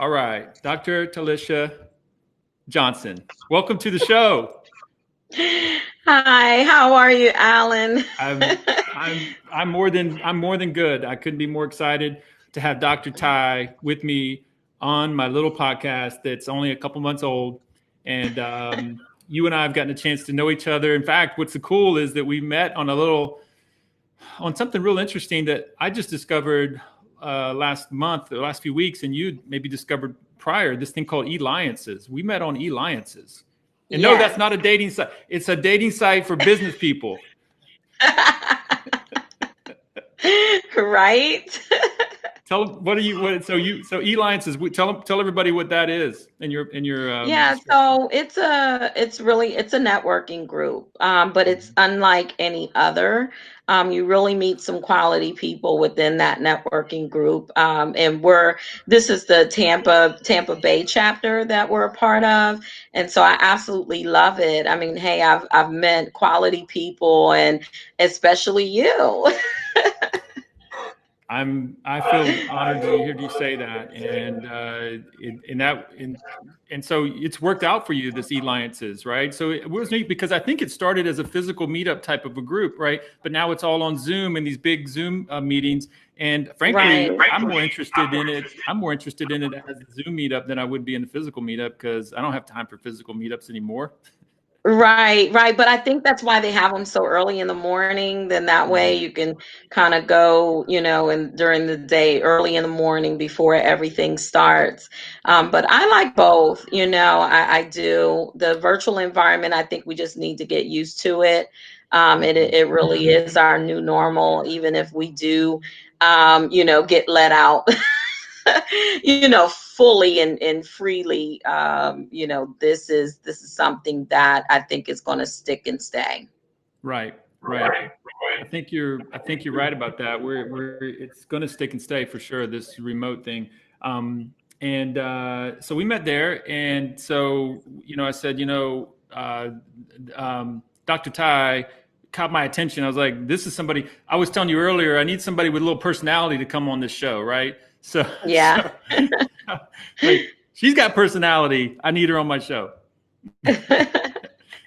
All right, Dr. Tylisha Johnson, welcome to the show. Hi, how are you, Alan? I'm more than good. I couldn't be more excited to have Dr. Ty with me on my little podcast that's only a couple months old, and you and I have gotten a chance to know each other. In fact, what's so cool is that we met on something real interesting that I just discovered last month, the last few weeks, and you maybe discovered prior, this thing called e-liances. We met on e-liances. And no, that's Yes. not a dating site. It's a dating site for business people. Right? Tell them so e-liances. Tell everybody what that is in your Yeah, description. so it's a networking group, but it's unlike any other. You really meet some quality people within that networking group, and this is the Tampa Bay chapter that we're a part of, and so I absolutely love it. I mean, hey, I've met quality people, and especially you. I feel honored to hear you say that, and and so it's worked out for you, this e-liances, right? So it was neat because I think it started as a physical meetup type of a group, right? But now it's all on Zoom and these big Zoom meetings. And frankly, Right. I'm more interested in it. I'm more interested in it as a Zoom meetup than I would be in a physical meetup because I don't have time for physical meetups anymore. Right, right. But I think that's why they have them so early in the morning. Then that way Mhm. you can kind of go, and during the day, early in the morning before everything starts. But I like both, I do. The virtual environment, I think we just need to get used to it. It really is our new normal, even if we do, get let out fully and freely. This is something that I think is going to stick and stay. Right, right. I think you're right about that. We're it's going to stick and stay for sure. This remote thing, and so we met there, and so I said, Dr. Ty caught my attention. I was like, this is somebody. I was telling you earlier, I need somebody with a little personality to come on this show, right? So, Yeah. so like she's got personality. I need her on my show. But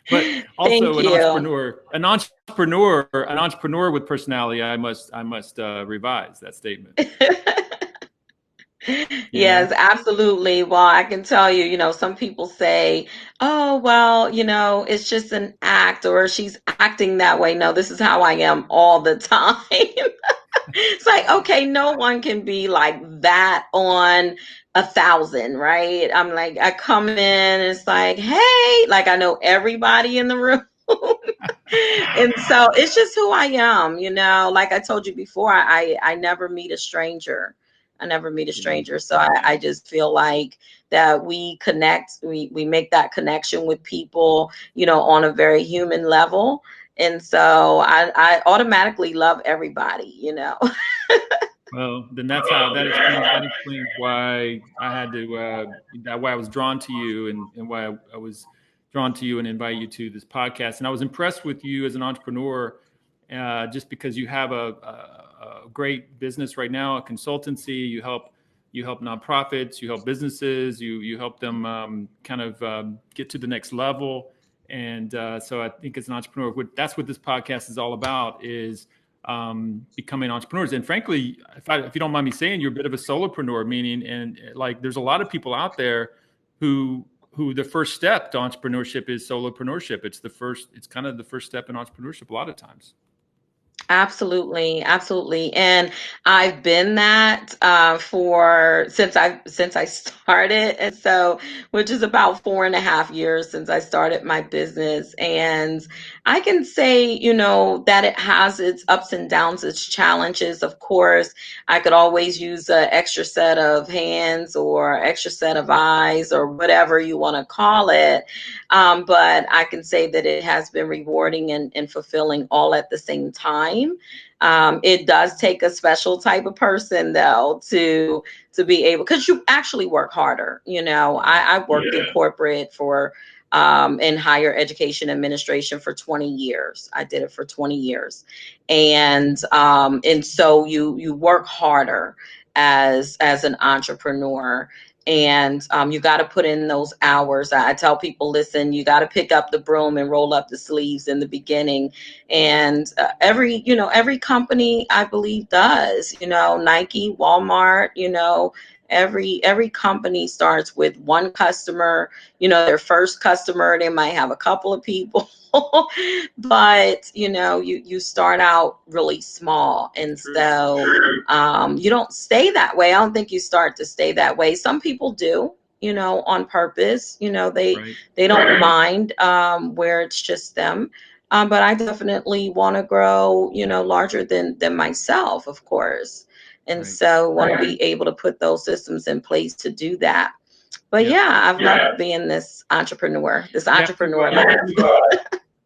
Thank also you. an entrepreneur with personality. I must revise that statement. You know, Yes, absolutely. Well, I can tell you, some people say, oh, well, it's just an act or she's acting that way. No, this is how I am all the time. It's like, okay, no one can be like that on 1,000, right? I'm like, I come in, it's like, hey, like I know everybody in the room. And so it's just who I am, like I told you before, I never meet a stranger. I never meet a yeah, stranger. So I just feel like that we connect, we make that connection with people, on a very human level. And so I automatically love everybody. well, then that explains why I had to why I was drawn to you and why I was drawn to you and invite you to this podcast. And I was impressed with you as an entrepreneur, just because you have a great business right now, a consultancy. You help nonprofits, you help businesses, you help them kind of get to the next level. And so I think as an entrepreneur, that's what this podcast is all about, is becoming entrepreneurs. And frankly, if you don't mind me saying, you're a bit of a solopreneur, meaning, and like, there's a lot of people out there who the first step to entrepreneurship is solopreneurship. It's kind of the first step in entrepreneurship a lot of times. Absolutely, absolutely, and I've been that for since I started, and so which is about 4.5 years since I started my business, and I can say, that it has its ups and downs, its challenges. Of course, I could always use an extra set of hands or extra set of eyes or whatever you want to call it, but I can say that it has been rewarding and fulfilling all at the same time. It does take a special type of person though to be able, because you actually work harder. Yeah. I worked in corporate for in higher education administration for 20 years. I did it for 20 years. And so you work harder as an entrepreneur. And you got to put in those hours. I tell people, listen, you got to pick up the broom and roll up the sleeves in the beginning. And every company, I believe, does, Nike, Walmart, every company starts with one customer, their first customer. They might have a couple of people. But you start out really small, and so you don't stay that way. I don't think you start to stay that way. Some people do, on purpose. They don't mind where it's just them. But I definitely want to grow, larger than myself, of course. And so want to be able to put those systems in place to do that. But yeah, I've loved being this entrepreneur life.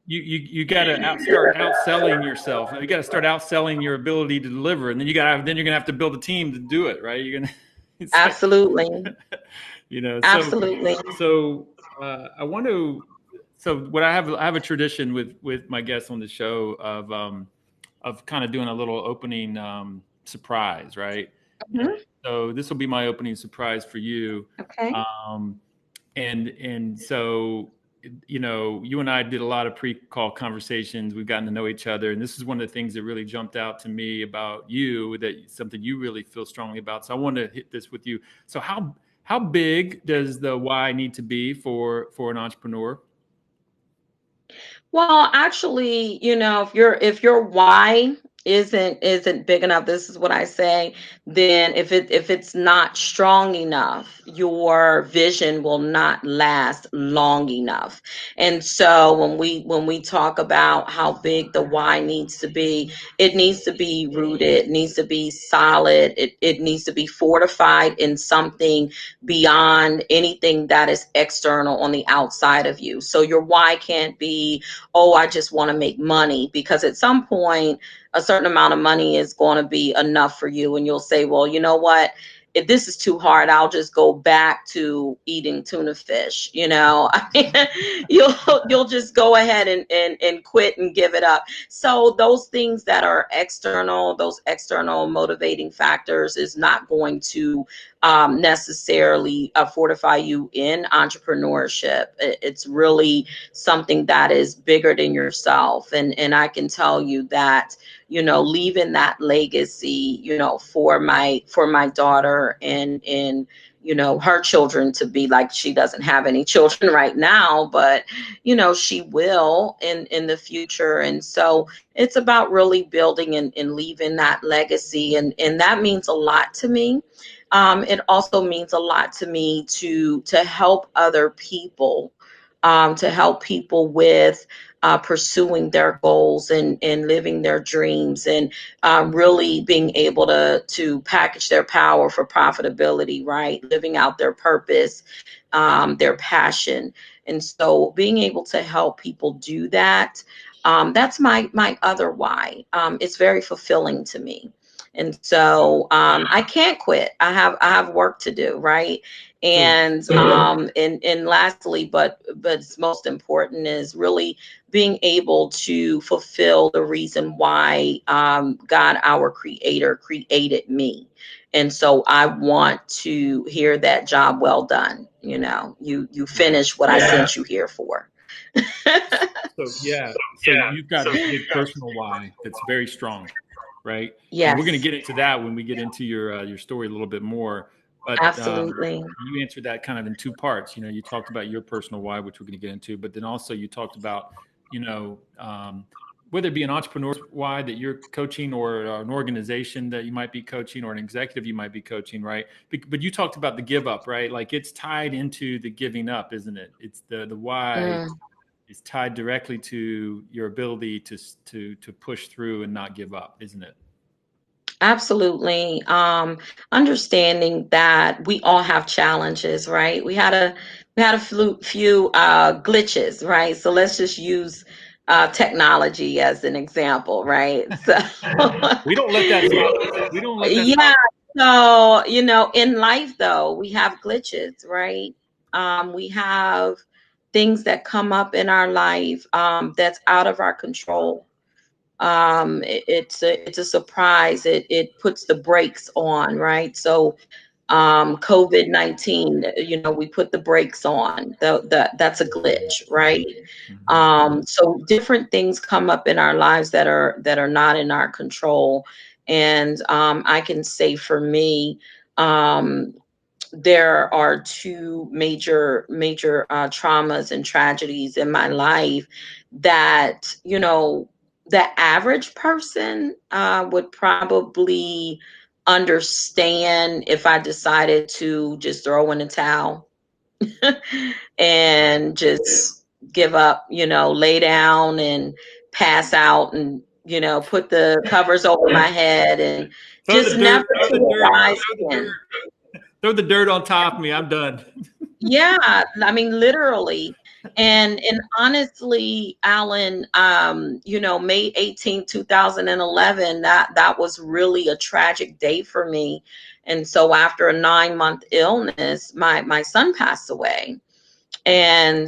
You got to start outselling yourself. You got to start outselling your ability to deliver, and then you're gonna have to build a team to do it, right? You're gonna Absolutely. Absolutely. So I want to. So what I have a tradition with my guests on the show of kind of doing a little opening surprise, right? Mm-hmm. So this will be my opening surprise for you. Okay. And so you and I did a lot of pre-call conversations. We've gotten to know each other, and this is one of the things that really jumped out to me about you, that something you really feel strongly about. So I want to hit this with you. So how big does the why need to be for an entrepreneur? Well, actually, if your why isn't big enough, this is what I say, then if it's not strong enough, your vision will not last long enough. And so when we talk about how big the why needs to be, it needs to be rooted, it needs to be solid, it needs to be fortified in something beyond anything that is external on the outside of you. So your why can't be, oh, I just want to make money, because at some point, a certain amount of money is going to be enough for you. And you'll say, well, you know what? If this is too hard, I'll just go back to eating tuna fish. I mean, you'll just go ahead and quit and give it up. So those things that are external, those external motivating factors, is not going to necessarily fortify you in entrepreneurship. It's really something that is bigger than yourself. And I can tell you that, leaving that legacy, for my daughter and her children, to be like, she doesn't have any children right now, but she will in the future. And so it's about really building and leaving that legacy. And that means a lot to me. It also means a lot to me to help other people, to help people with pursuing their goals and living their dreams, and really being able to package their power for profitability, right? Living out their purpose, their passion. And so being able to help people do that, that's my other why. It's very fulfilling to me. And so I can't quit. I have work to do, right? And and lastly, but it's most important, is really being able to fulfill the reason why God, our Creator, created me. And so I want to hear that job well done. You finish what I sent you here for. So you've got this big personal why that's very strong, right? And we're going to Yes, get into that when we get into your story a little bit more. But absolutely. you answered that kind of in two parts. You talked about your personal why, which we're going to get into, but then also you talked about, whether it be an entrepreneur's why that you're coaching, or an organization that you might be coaching, or an executive you might be coaching, right? But you talked about the give up, right? Like, it's tied into the giving up, isn't it? It's the why is tied directly to your ability to push through and not give up, isn't it? Absolutely. Understanding that we all have challenges, right? We had a few glitches, right? So let's just use technology as an example, right? So We don't let that stop us. We don't let that yeah. stop. So in life, though, we have glitches, right? We have things that come up in our life that's out of our control. It's a surprise. It puts the brakes on, right? So COVID-19, we put the brakes on. That's a glitch, right? So different things come up in our lives that are not in our control. And I can say for me, there are two major traumas and tragedies in my life that the average person would probably understand if I decided to just throw in a towel and just give up, lay down and pass out and put the covers over my head and Throw the just dirt, never throw the to dirt, arise throw the again. dirt, throw the dirt on top of me. I'm done. Yeah, I mean, literally. And honestly, Alan, May 18th, 2011, that was really a tragic day for me. And so after a 9-month illness, my son passed away. And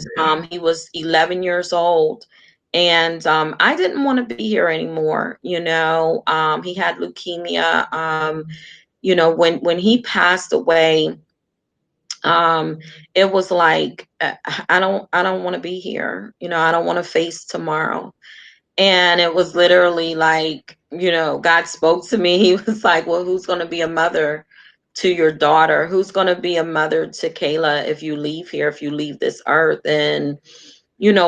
he was 11 years old. And I didn't want to be here anymore. He had leukemia. When he passed away, it was like, I don't want to be here. I don't want to face tomorrow. And it was literally like, God spoke to me. He was like, well, who's going to be a mother to your daughter? Who's going to be a mother to Kayla if you leave here, if you leave this earth? And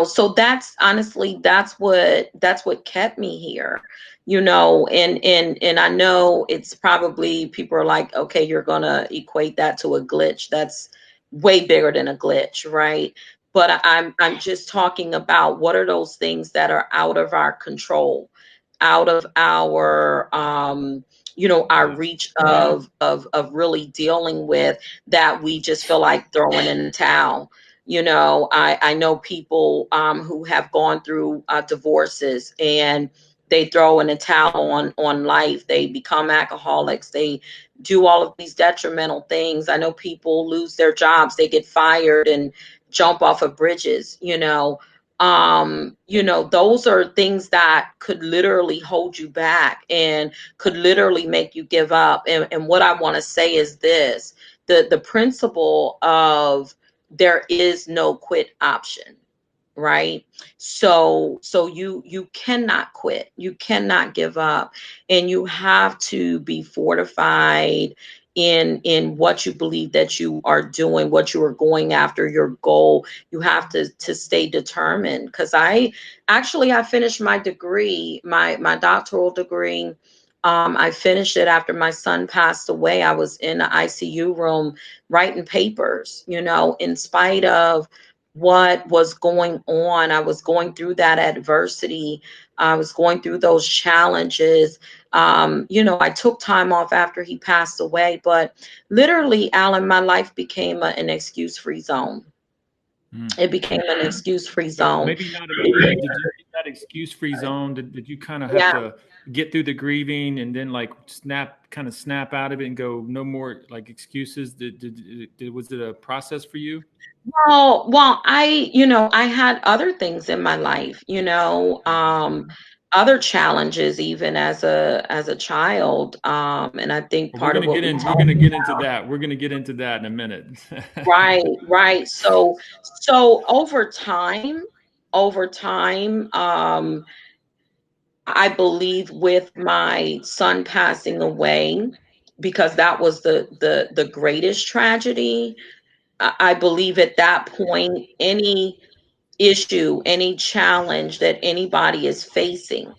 so that's honestly, that's what kept me here. And I know it's probably, people are like, okay, you're gonna equate that to a glitch. That's way bigger than a glitch, right? But I'm just talking about what are those things that are out of our control, out of our reach of really dealing with, that we just feel like throwing in the towel. I know people who have gone through divorces, and they throw in a towel on life. They become alcoholics. They do all of these detrimental things. I know people lose their jobs. They get fired and jump off of bridges. Those are things that could literally hold you back and could literally make you give up. And what I want to say is this: the principle of there is no quit option, right? So you cannot quit, you cannot give up, and you have to be fortified in what you believe that you are doing, what you are going after, your goal. You have to stay determined, because I finished my degree, my doctoral degree. I finished it after my son passed away. I was in the ICU room writing papers, in spite of what was going on. I was going through that adversity. I was going through those challenges. I took time off after he passed away, but literally, Alan, my life became an excuse-free zone. It became an excuse-free So zone. maybe not immediately. Did you in that excuse-free zone? Did you kind of have Yeah. to get through the grieving and then like snap out of it and go no more like excuses? Was it a process for you? Well, I had other things in my life, other challenges even as a child. And I think Well, we're part of gonna what get we in. We're talked gonna get into about. that. We're gonna get into that in a minute. Right, right. So over time, I believe with my son passing away, because that was the greatest tragedy. I believe at that point, any issue, any challenge that anybody is facing,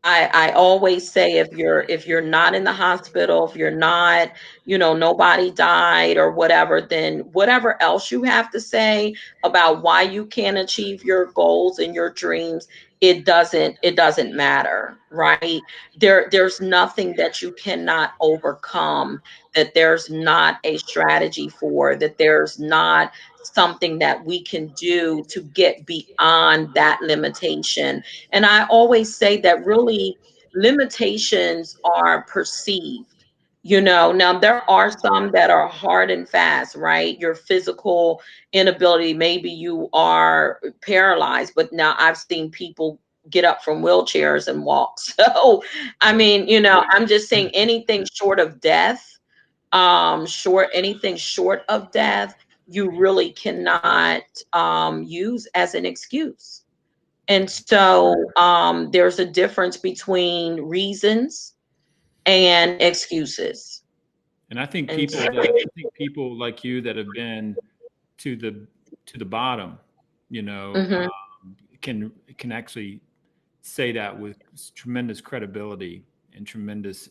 I always say, if you're not in the hospital, if you're not, nobody died or whatever, then whatever else you have to say about why you can't achieve your goals and your dreams, it doesn't matter, right? There's nothing that you cannot overcome, that there's not a strategy for, that there's not something that we can do to get beyond that limitation. And I always say that really limitations are perceived. Now there are some that are hard and fast, right? Your physical inability, maybe you are paralyzed, but now I've seen people get up from wheelchairs and walk. So, I mean, I'm just saying anything short of death, anything short of death, you really cannot use as an excuse. And so there's a difference between reasons and excuses. And I think And so, people like you that have been to the bottom, mhm, can actually say that with tremendous credibility and tremendous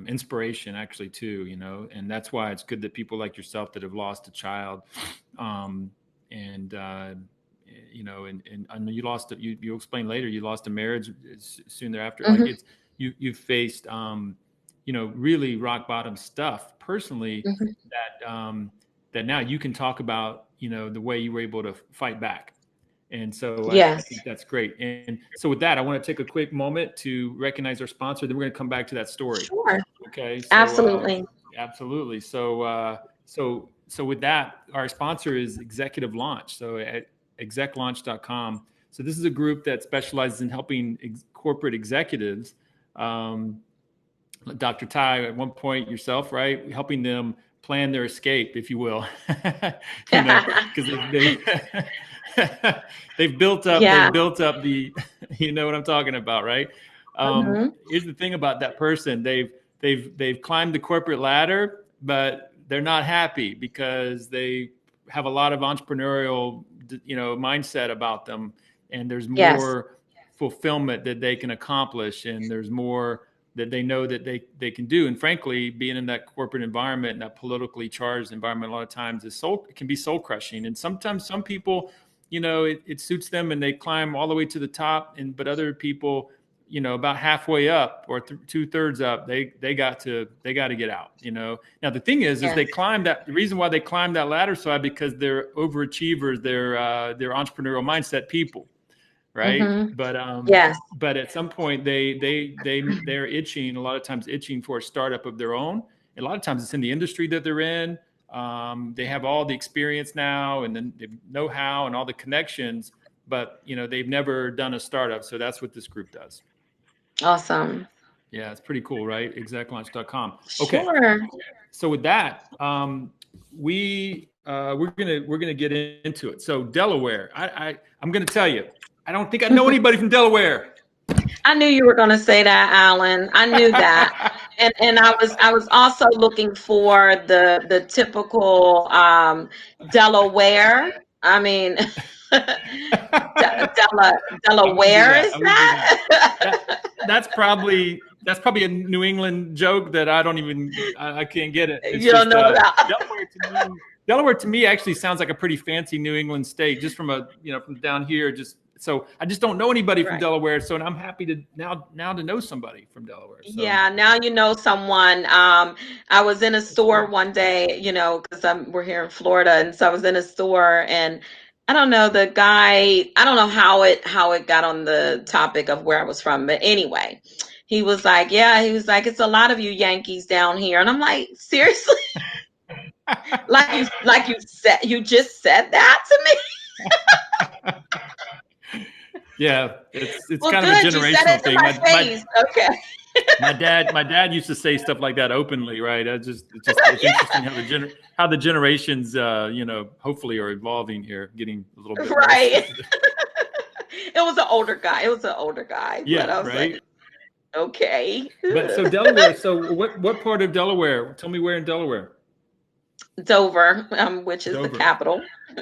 inspiration, actually, too. And that's why it's good that people like yourself that have lost a child, and and you lost it. You explain later you lost a marriage soon thereafter. Like mhm, it's you've faced really rock bottom stuff personally mhm. that now you can talk about, the way you were able to fight back. And so I Yes, think that's great. And so with that, I want to take a quick moment to recognize our sponsor. Then we're going to come back to that story. sure. Okay. So Absolutely. absolutely. So with that, our sponsor is Executive Launch. So at execlaunch.com. So this is a group that specializes in helping corporate executives. Dr. Ty, at one point yourself, right? Helping them plan their escape, if you will, because they've built up, Yeah. the, you know what I'm talking about, right? Mhm. Here's the thing about that person. They've climbed the corporate ladder, but they're not happy because they have a lot of entrepreneurial, mindset about them. And there's Yes. more fulfillment that they can accomplish. And there's more that they know that they can do. And frankly, being in that corporate environment and that politically charged environment, a lot of times it can be soul crushing. And sometimes some people, it suits them and they climb all the way to the top. But other people, about halfway up or 2/3 up, they got to get out. Now the thing is Yes. they climb that. The reason why they climb that ladder so high because they're overachievers. They're entrepreneurial mindset people, right? Mhm. Yes. But at some point they're itching, a lot of times itching for a startup of their own. A lot of times it's in the industry that they're in. They have all the experience now and then the know-how and all the connections, but they've never done a startup. So that's what this group does. Awesome. Yeah, it's pretty cool, right? Execlaunch.com. Okay. Sure. So with that, we're gonna get into it. So Delaware, I'm gonna tell you, I don't think I know anybody from Delaware. I knew you were going to say that, Alan. I knew that. And I was also looking for the typical Delaware. I mean, I wouldn't do Delaware that. is I wouldn't do that. that? That's probably a New England joke that I don't even I can't get it. It's You don't just know about. Delaware to me actually sounds like a pretty fancy New England state, just from from down here. So I just don't know anybody from Right. Delaware. So I'm happy to now to know somebody from Delaware. So Yeah, now you know someone. I was in a store one day, because we're here in Florida, and so I was in a store, and I don't know the guy. I don't know how it got on the topic of where I was from, but anyway, he was like, "Yeah," he was like, "It's a lot of you Yankees down here," and I'm like, "Seriously? You just said that to me?" yeah, it's Well, kind of a good. You said generational it to thing. my face. Okay. My dad used to say stuff like that openly, right? It's interesting how the generations hopefully are evolving here, getting a little bit more Right. sensitive. It was an older guy. It was an older guy, but Yeah, I was like, right. okay. But so Delaware. So what part of Delaware? Tell me where in Delaware. Dover, which is the Dover. capital.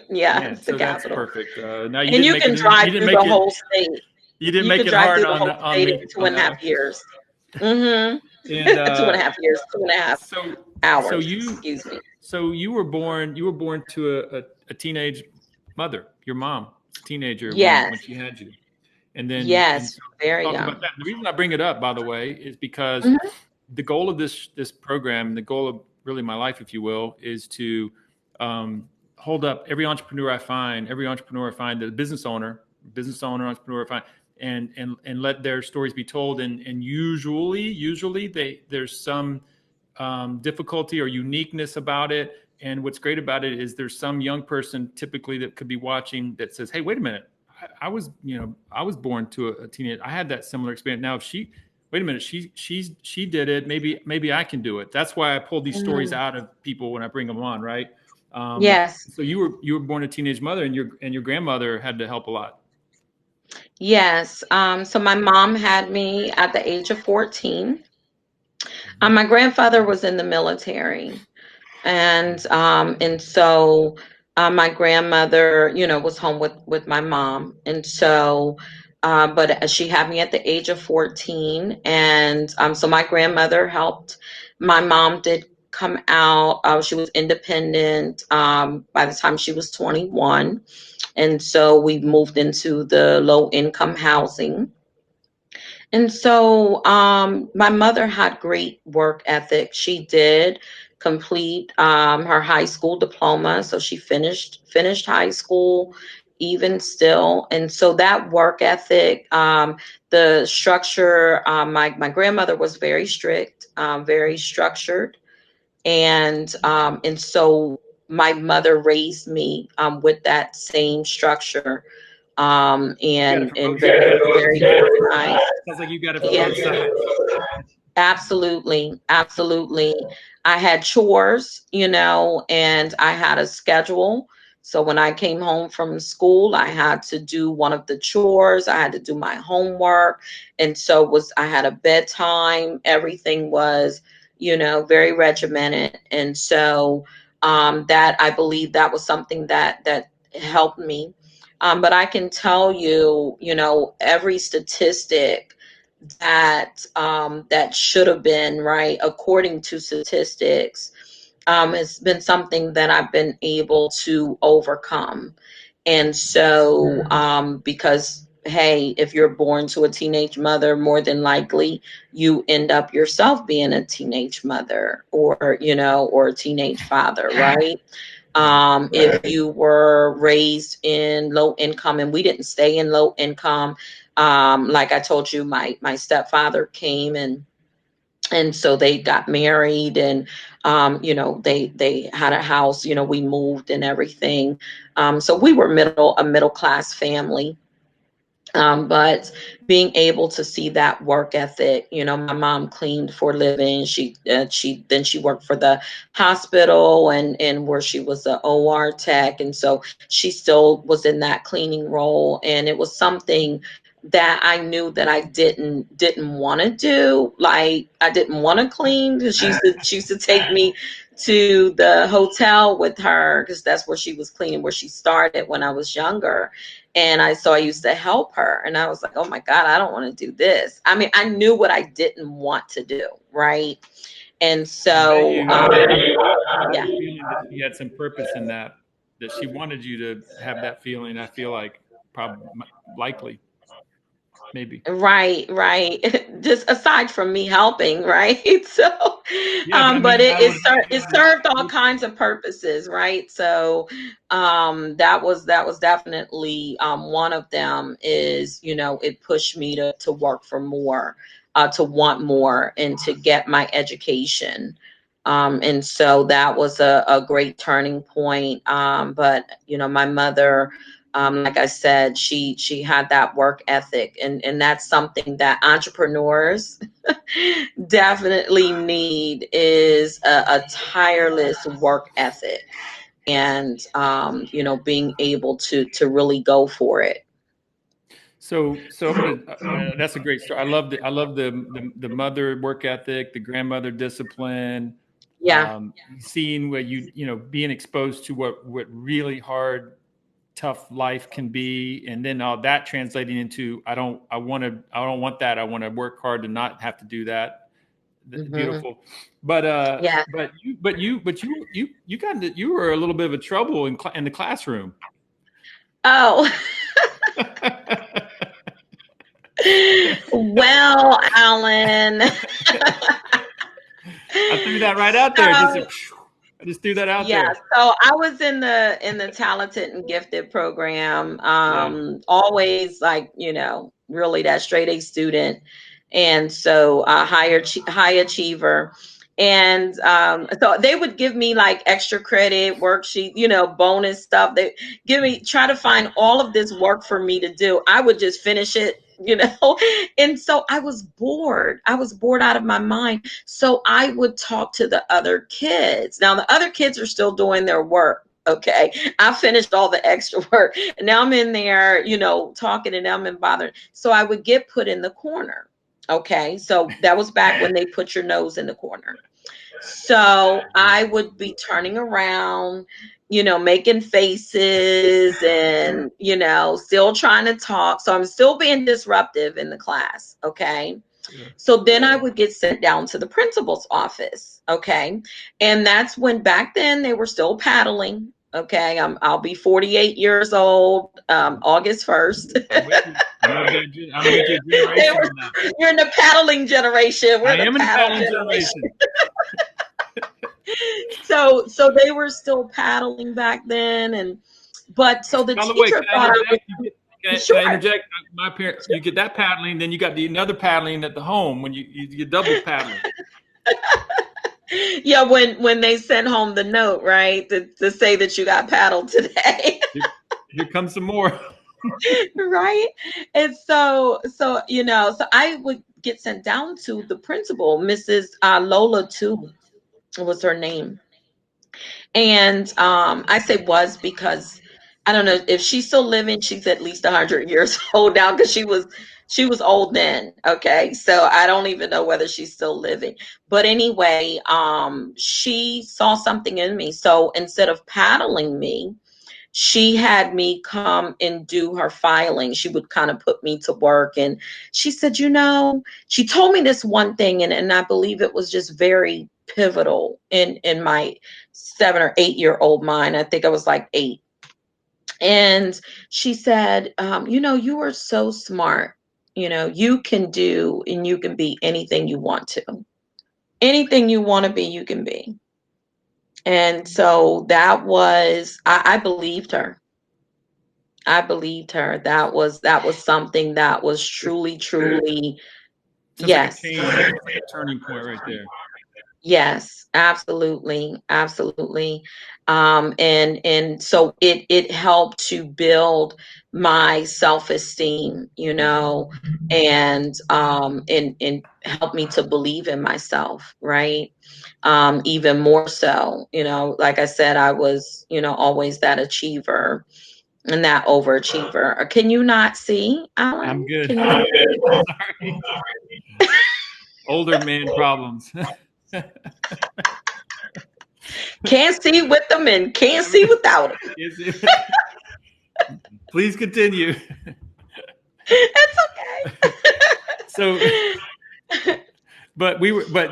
Yeah, Man, it's the so that's capital. perfect. Now you And didn't you make it. can You drive didn't through the make it. whole state. You didn't You make can it drive hard through the whole on state me in two on and a that half one. years. Mm-hmm. And 2.5 years, 2.5 so so hours. you Excuse me. so you were born to a teenage mother. Your mom was a teenager when Yes. she had you. And Yes. so let's Very talk young. about that. The reason I bring it up, by the way, is because Mhm. the goal of this program, the goal of really my life, if you will, is to hold up every entrepreneur I find, the business owner, entrepreneur I find, and let their stories be told. And usually there's some difficulty or uniqueness about it. And what's great about it is there's some young person typically that could be watching that says, "Hey, wait a minute, I was born to a teenage. I had that similar experience." Now, if wait a minute, she did it. Maybe I can do it. That's why I pull these stories out of people when I bring them on, right? Yes. So you were born a teenage mother, and your grandmother had to help a lot. Yes. So my mom had me at the age of 14. My grandfather was in the military. And my grandmother, was home with my mom. And so, but she had me at the age of 14. And so my grandmother helped. My mom did come out. She was independent by the time she was 21. And so we moved into the low income housing. And so my mother had great work ethic. She did complete her high school diploma, so she finished high school even still. And so that work ethic, the structure, my grandmother was very strict, very structured, and so my mother raised me with that same structure, You got it and from and both sides. very organized. Sounds like you got it from Yeah, both sides. absolutely. Absolutely. I had chores, and I had a schedule. So when I came home from school, I had to do one of the chores. I had to do my homework. And so I had a bedtime. Everything was, very regimented. And so that I believe that was something that helped me. But I can tell you, every statistic that should have been right according to statistics, it's been something that I've been able to overcome. And so because hey, if you're born to a teenage mother, more than likely you end up yourself being a teenage mother, or a teenage father, right? Right. If you were raised in low income, and we didn't stay in low income, like I told you, my stepfather came, and so they got married, and they had a house, we moved and everything. So we were a middle class family. But being able to see that work ethic, my mom cleaned for a living. She worked for the hospital, and where she was a O.R. tech, and so she still was in that cleaning role. And it was something that I knew that I didn't want to do. Like, I didn't want to clean, because she used to take me to the hotel with her, because that's where she was cleaning, where she started when I was younger. And I used to help her, and I was like, oh my God, I don't want to do this. I mean, I knew what I didn't want to do, right? And so, I have yeah. a feeling that she had some purpose in that she wanted you to have that feeling. I feel like probably likely, maybe. Right, right. Just aside from me helping, right? So, Yeah, but I but mean, I would it imagine served all that. kinds of purposes, right? So, that was definitely one of them. Is, it pushed me to work for more, to want more, and to get my education. And so that was a great turning point. But my mother, like I said, she had that work ethic, and that's something that entrepreneurs definitely need, is a tireless work ethic, and being able to really go for it. So I'm gonna. That's a great story. I love the mother work ethic, the grandmother discipline. Yeah. Seeing what being exposed to what really hard, tough life can be, and then all that translating into I don't want that. I want to work hard to not have to do that. Hmm. Beautiful. But Yeah. you were a little bit of a trouble in the classroom. Oh. Well, Alan. I threw that right out there. So, I just threw that out yeah, there. so I was in the talented and gifted program. Yeah. Always, like, really that straight A student, and so high achiever. And so they would give me like extra credit, worksheet, bonus stuff. They try to find all of this work for me to do. I would just finish it you know? And so I was bored. I was bored out of my mind. So I would talk to the other kids. Now, the other kids are still doing their work. Okay. I finished all the extra work. And now I'm in there, you know, talking to them and bothering. So I would get put in the corner. Okay. So that was back when they put your nose in the corner. So I would be turning around, you know, making faces and, you know, still trying to talk. So I'm still being disruptive in the class. Okay. Yeah. So then I would get sent down to the principal's office. Okay. And that's when back then they were still paddling. Okay. I'll be 48 years old, August 1st. I'm with you. I'm with your generation on that. You're in the paddling generation. We're I the am in the paddle paddling generation. generation. So they were still paddling back then. And but so the By the way, teacher thought I was can I sure. interject? My parents, you get that paddling, then you got another paddling at the home when you double paddling. Yeah, when they sent home the note, right, to say that you got paddled today. Here comes some more. Right. And so you know, so I would get sent down to the principal, Mrs. Lola too was her name. And I say was because I don't know if she's still living. She's at least 100 years old now because she was old then. Okay, so I don't even know whether she's still living. But anyway, she saw something in me. So instead of paddling me, she had me come and do her filing. She would kind of put me to work. And she said, you know, she told me this one thing, and I believe it was just very pivotal in my 7 or 8 year old mind. I think I was like 8. And she said, you know, you are so smart. You know, you can do and you can be anything you want to. Anything you want to be, you can be. And so that was, I believed her. I believed her. That was something that was truly, truly, Sounds like a yes. change. It's like a turning point right there. Yes, absolutely, absolutely. And so it helped to build my self-esteem, you know, and helped me to believe in myself, right? Even more so, you know, like I said, I was, you know, always that achiever and that overachiever. Can you not see, I'm Alan? good. Can you not see? Sorry. Older man problems. Can't see with them and can't see without them. Please continue. It's okay. So,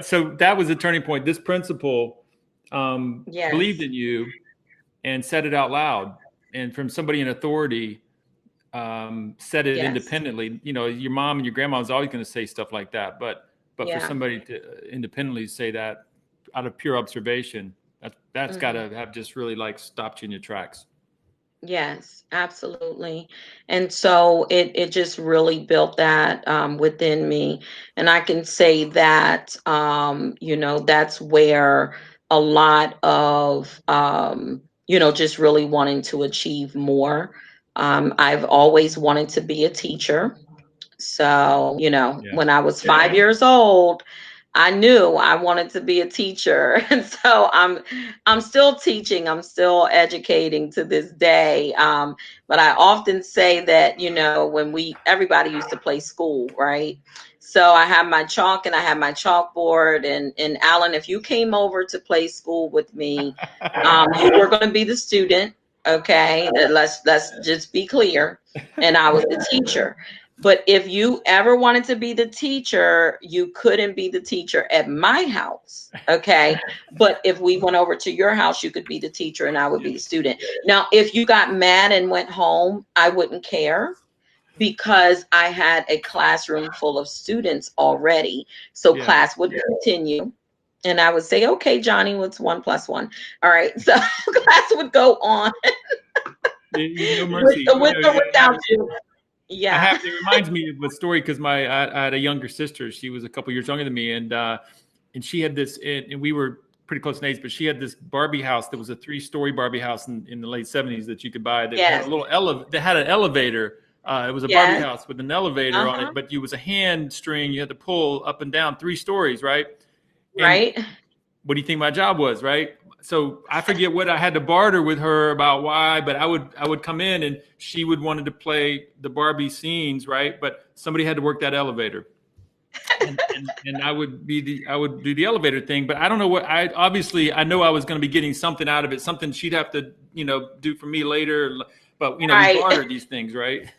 so that was a turning point. This principal believed Yes, in you and said it out loud, and from somebody in authority said it yes, independently. You know, your mom and your grandma was always going to say stuff like that, but for yeah. somebody to independently say that out of pure observation, that's got Hmm. to have just really like stopped you in your tracks. Yes, absolutely. And so it just really built that within me. And I can say that you know, that's where a lot of you know, just really wanting to achieve more. I've always wanted to be a teacher. So, you know, Yeah. when I was 5 years old, I knew I wanted to be a teacher. And so I'm still teaching, I'm still educating to this day. But I often say that, you know, when everybody used to play school, right? So I have my chalk and I have my chalkboard. And Alan, if you came over to play school with me, you were going to be the student. Okay. Let's just be clear. And I was the teacher. But if you ever wanted to be the teacher, you couldn't be the teacher at my house. Okay. But if we went over to your house, you could be the teacher and I would be the student. Now, if you got mad and went home, I wouldn't care because I had a classroom full of students already. So Yeah. class would continue. And I would say, okay, Johnny, what's 1 + 1? All right. So class would go on No with, mercy. with or without you. Yeah. It reminds me of a story because I had a younger sister. She was a couple years younger than me, and she had this, and we were pretty close in age, but she had this Barbie house that was a 3-story Barbie house in the late 70s that you could buy that had a Yes. little that had an elevator It was a Barbie Yes. house with an elevator on Uh-huh. it, but it was a hand string you had to pull up and down 3 stories, right? And Right. what do you think my job was, right? So I forget what I had to barter with her about why, but I would come in and she would wanted to play the Barbie scenes, right? But somebody had to work that elevator. And I would do the elevator thing, but I don't know what I know I was going to be getting something out of it, something she'd have to, do for me later. But we Right. bartered these things, right?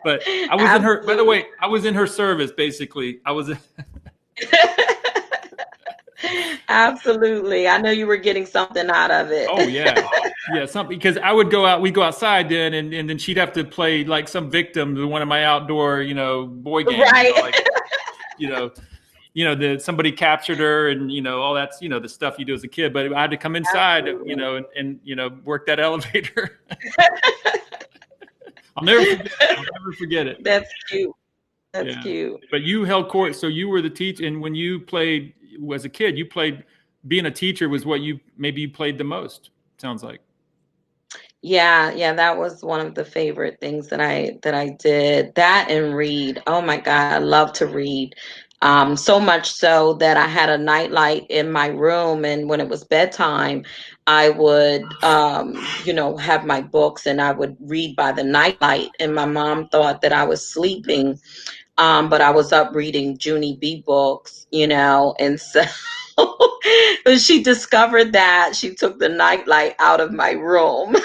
But I was in her, by the Absolutely. way, I was in her service, basically. I was, Absolutely. I know you were getting something out of it. oh yeah. Yeah, something because we go outside then and then she'd have to play like some victim to one of my outdoor, boy games, Right. like, you know, somebody captured her and all that's the stuff you do as a kid. But I had to come inside, Absolutely. and work that elevator. I'll never forget it. I'll never forget it. That's cute. That's Yeah. cute. But you held court, so you were the teacher. And when you played as a kid, you played being a teacher was what you played the most. Sounds like. Yeah, yeah, that was one of the favorite things that I did. That and read. Oh my God, I love to read. So much so that I had a nightlight in my room, and when it was bedtime, I would, have my books and I would read by the nightlight. And my mom thought that I was sleeping, but I was up reading Junie B books, and so when she discovered that, she took the nightlight out of my room.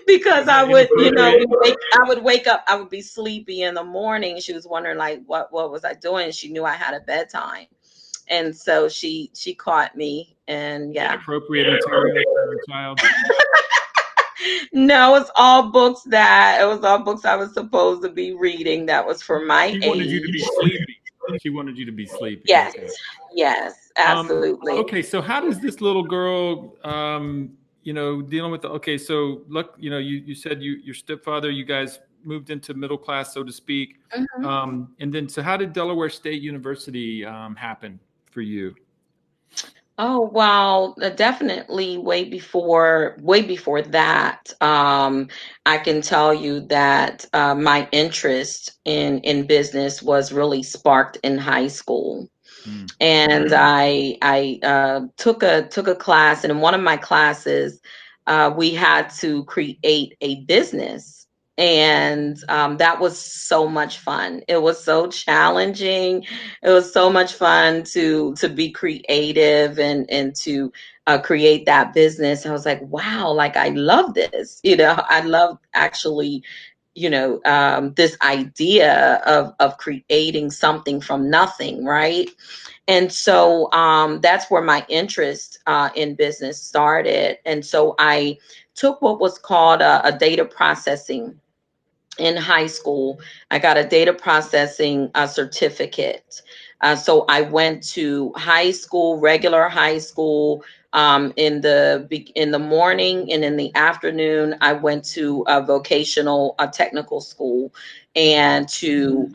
Because Was that inappropriate? I would wake up, I would be sleepy in the morning. She was wondering like what was I doing? She knew I had a bedtime. And so she caught me and yeah. Inappropriate material for a child. No, it was all books I was supposed to be reading that was for my She wanted you to be age. sleepy. She wanted you to be sleepy. Yes. Okay. Yes, absolutely. Okay. So how does this little girl, dealing with okay. So look, you said your stepfather, you guys moved into middle class, so to speak. Mhm. And then, so how did Delaware State University happen for you? Oh, well, definitely way before that. I can tell you that my interest in business was really sparked in high school. Mm. And I took a class, and in one of my classes, we had to create a business, and that was so much fun. It was so challenging. It was so much fun to be creative and to create that business. I was like, wow, like I love this. I love actually this idea of creating something from nothing, right? And so that's where my interest in business started. And so I took what was called a data processing in high school. I got a data processing certificate. So I went to high school, regular high school. In the morning and in the afternoon, I went to a vocational technical school and to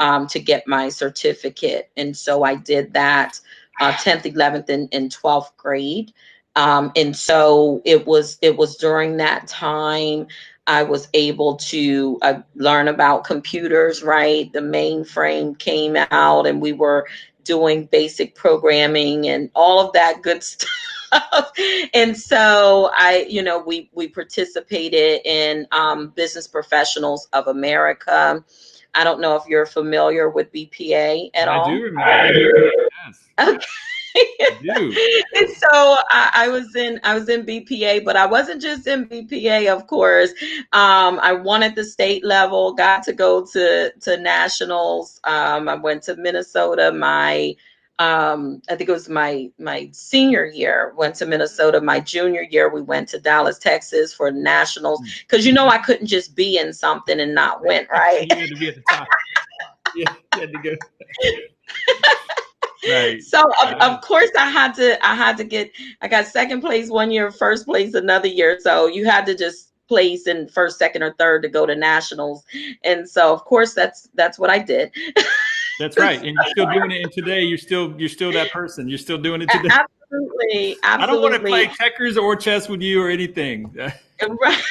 get my certificate. And so I did that 10th, 11th, and 12th grade. And so it was during that time I was able to learn about computers, right? The mainframe came out and we were doing basic programming and all of that good stuff. And so we participated in Business Professionals of America. I don't know if you're familiar with BPA at I all. do remember BPA. Yes, Okay. I do. And so I was in BPA, but I wasn't just in BPA, of course. I won at the state level, got to go to nationals. I went to Minnesota. I think it was my senior year. Went to Minnesota. My junior year, we went to Dallas, Texas for nationals because I couldn't just be in something and not win, right? You had to be at the top. Yeah, you had to go. Right. So of Right. course I had to get. I got second place one year, first place another year. So you had to just place in first, second, or third to go to nationals. And so of course that's what I did. That's right. And you're still doing it. And today you're still that person. You're still doing it today. Absolutely, I don't want to play absolutely. checkers or chess with you or anything. Right.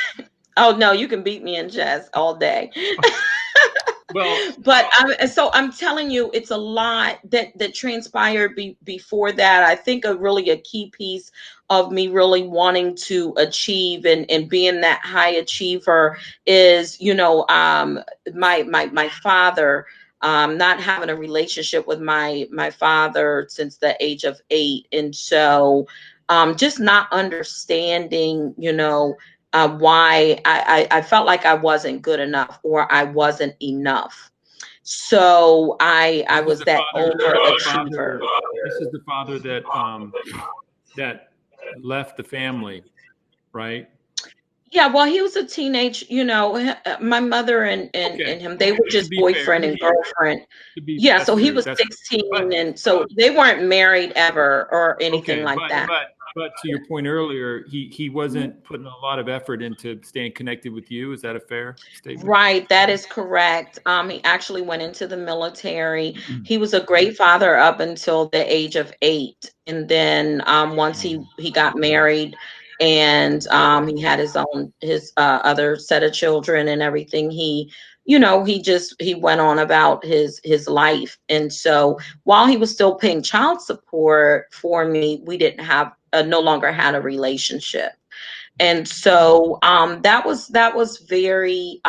Oh no, you can beat me in chess all day. Well, But I'm telling you, it's a lot that transpired before that. I think a key piece of me really wanting to achieve and being that high achiever is, my father, not having a relationship with my father since the age of 8, and so just not understanding, why I felt like I wasn't good enough or I wasn't enough. So I this is was the that father. overachiever. This is the father that left the family, right? Yeah, well, he was a teenage, my mother Okay. and him, they were To just be fair, boyfriend and girlfriend. Yeah, that's so he true. was That's true. 16, But and so they weren't married ever or anything okay, like that. but to your point earlier, he wasn't putting a lot of effort into staying connected with you. Is that a fair statement? Right, that is correct. He actually went into the military. He was a great father up until the age of 8, and then once he got married, and he had his other set of children and everything. He went on about his life, and so while he was still paying child support for me, we didn't have no longer had a relationship. And so that was very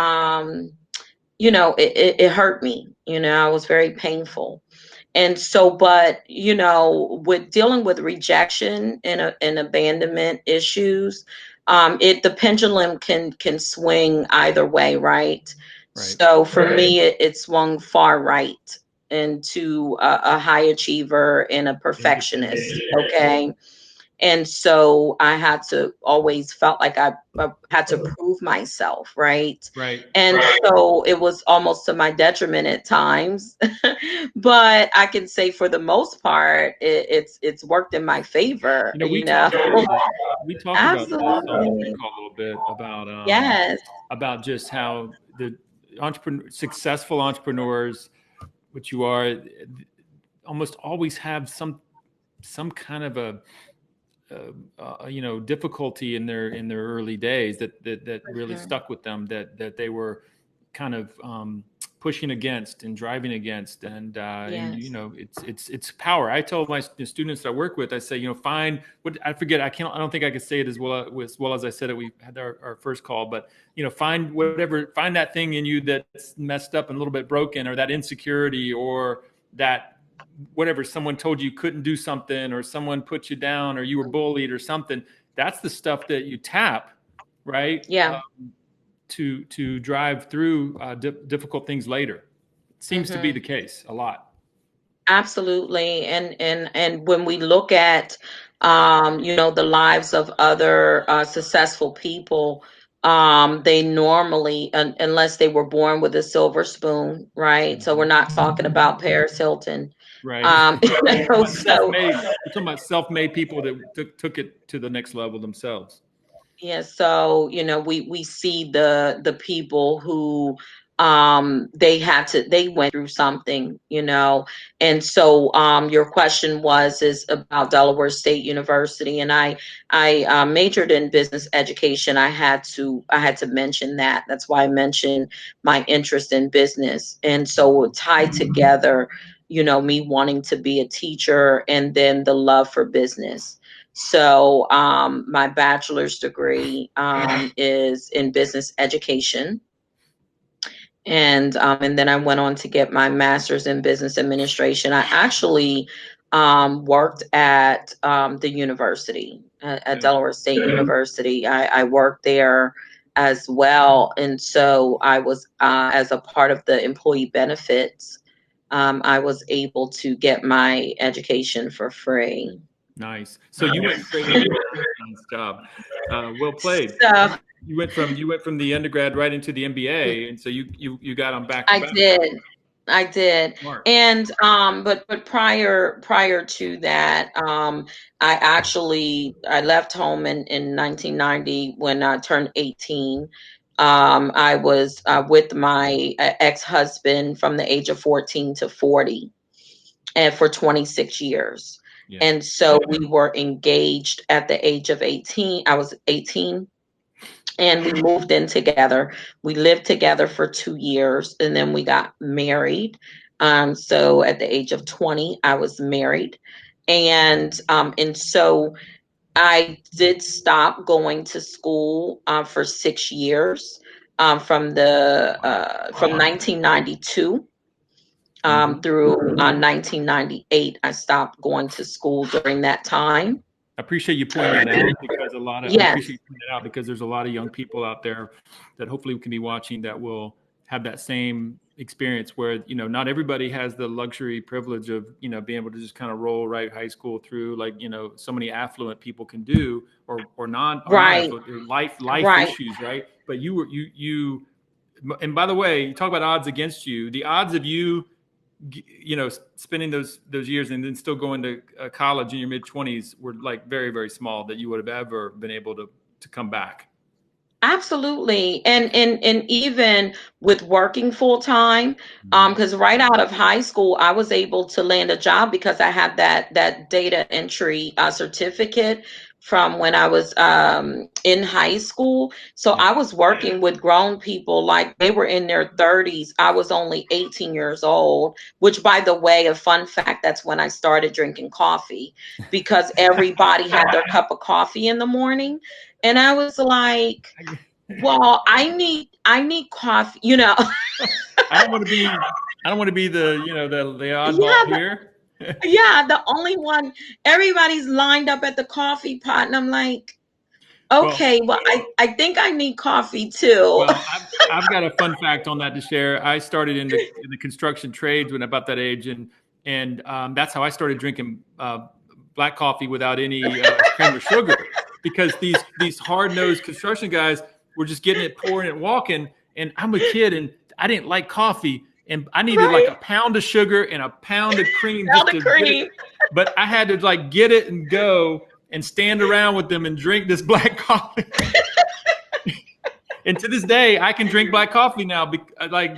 it hurt me. I was very painful. And so, but with dealing with rejection and abandonment issues, the pendulum can swing either way, right? Right. So for me, it swung far right into a high achiever and a perfectionist. Independent. Okay. And so I had to always felt like I had to prove myself, right? Right. And so it was almost to my detriment at times. But I can say for the most part, it's worked in my favor, We talked about this. We talked about this on the Absolutely. pre-call a little bit Yes. about just how the successful entrepreneurs, which you are, almost always have some kind of a difficulty in their early days that really Mhm. stuck with them, that they were kind of pushing against and driving against, and Yes. it's power. I tell my students that I work with, I say, find what, I forget, I don't think I could say it as well as I said it. We had our first call, but find that thing in you that's messed up and a little bit broken, or that insecurity, or that whatever, someone told you couldn't do something, or someone put you down, or you were bullied or something. That's the stuff that you tap, right? Yeah. To drive through difficult things later. It seems to be the Hmm. case a lot. Absolutely. And when we look at the lives of other successful people, they normally, unless they were born with a silver spoon, right? So we're not talking about Paris Hilton. Right. Um, so Self-made. We're talking about self-made people that took it to the next level themselves. yeah, so we see the people who they went through something, and so your question is about Delaware State University, and I majored in business education. I had to mention that. That's why I mentioned my interest in business, and so tied together, me wanting to be a teacher and then the love for business. So, my bachelor's degree is in business education, and then I went on to get my master's in business administration. I actually worked at the university at Good. Delaware State University. I worked there as well, and so I was as a part of the employee benefits. I was able to get my education for free. Nice. So you went straight into a nice job. Well played. So You went from the undergrad right into the MBA, and so you got them back to I back. did. I did. Smart. And but prior to that, I left home in 1990 when I turned 18. I was with my ex-husband from the age of 14 to 40, and for 26 years. Yeah. And so we were engaged at the age of 18. I was 18, and we moved in together. We lived together for 2 years, and then we got married. So at the age of 20, I was married, and so I did stop going to school for 6 years, from 1992 through 1998. I stopped going to school during that time. I appreciate you pointing that out because I Yes, appreciate you pointing that out because there's a lot of young people out there that hopefully can be watching that will have that same experience where, you know, not everybody has the luxury privilege of, you know, being able to just kind of roll right high school through like, you know, so many affluent people can do or not right, affluent, life right. issues, right? But and by the way, you talk about odds against you, the odds of you, you know, spending those years and then still going to college in your mid 20s were like very, very small that you would have ever been able to come back. Absolutely. And even with working full time, because right out of high school, I was able to land a job because I had that data entry certificate from when I was in high school. So Yeah. I was working with grown people like they were in their 30s. I was only 18 years old, which, by the way, a fun fact, that's when I started drinking coffee because everybody had their cup of coffee in the morning. And I was like, well, I need coffee, you know. I don't want to be the, you know, the oddball Yeah, here. yeah, the only one, everybody's lined up at the coffee pot, and I'm like, Well, okay, well, I think I need coffee too. Well, I've got a fun fact on that to share. I started in the construction trades when about that age, and that's how I started drinking black coffee without any cream or sugar, because these hard nosed construction guys were just getting it, pouring it, walking. And I'm a kid, and I didn't like coffee, and I needed like a Right? pound of sugar and a pound of cream All just the to get it. cream. But I had to like get it and go and stand around with them and drink this black coffee. And to this day, I can drink black coffee now. Like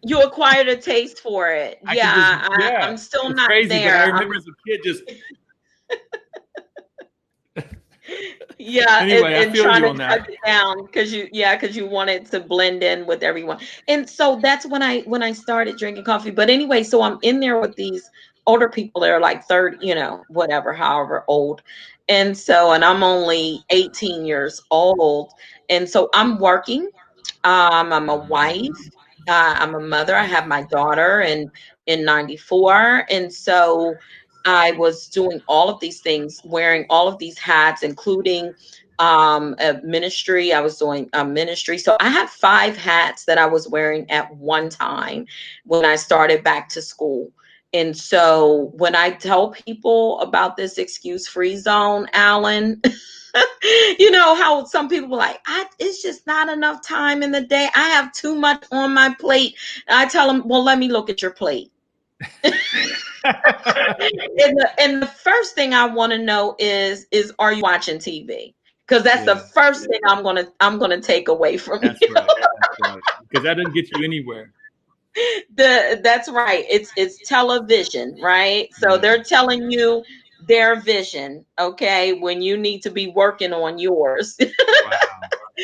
You acquired a taste for it. I can just, Yeah, yeah, I'm still it's not crazy. But I there. remember as a kid, just Yeah, anyway, I and feel trying you to on cut that. it down because you wanted to blend in with everyone. And so that's when I started drinking coffee. But anyway, so I'm in there with these older people that are like 30, you know, whatever, however old. And I'm only 18 years old. And so I'm working. I'm a wife. I'm a mother. I have my daughter in 94. And so I was doing all of these things, wearing all of these hats, including a ministry. I was doing a ministry. So I had 5 hats that I was wearing at one time when I started back to school. And so when I tell people about this excuse free zone, Alan, you know how some people are like, it's just not enough time in the day. I have too much on my plate. And I tell them, well, let me look at your plate. And the first thing I want to know is are you watching TV? Because that's the Yeah, first thing I'm gonna take away from that's you. right. That's right. Because that doesn't get you anywhere. That's right. It's television, right? So Yeah. they're telling you their vision, okay, when you need to be working on yours. Wow.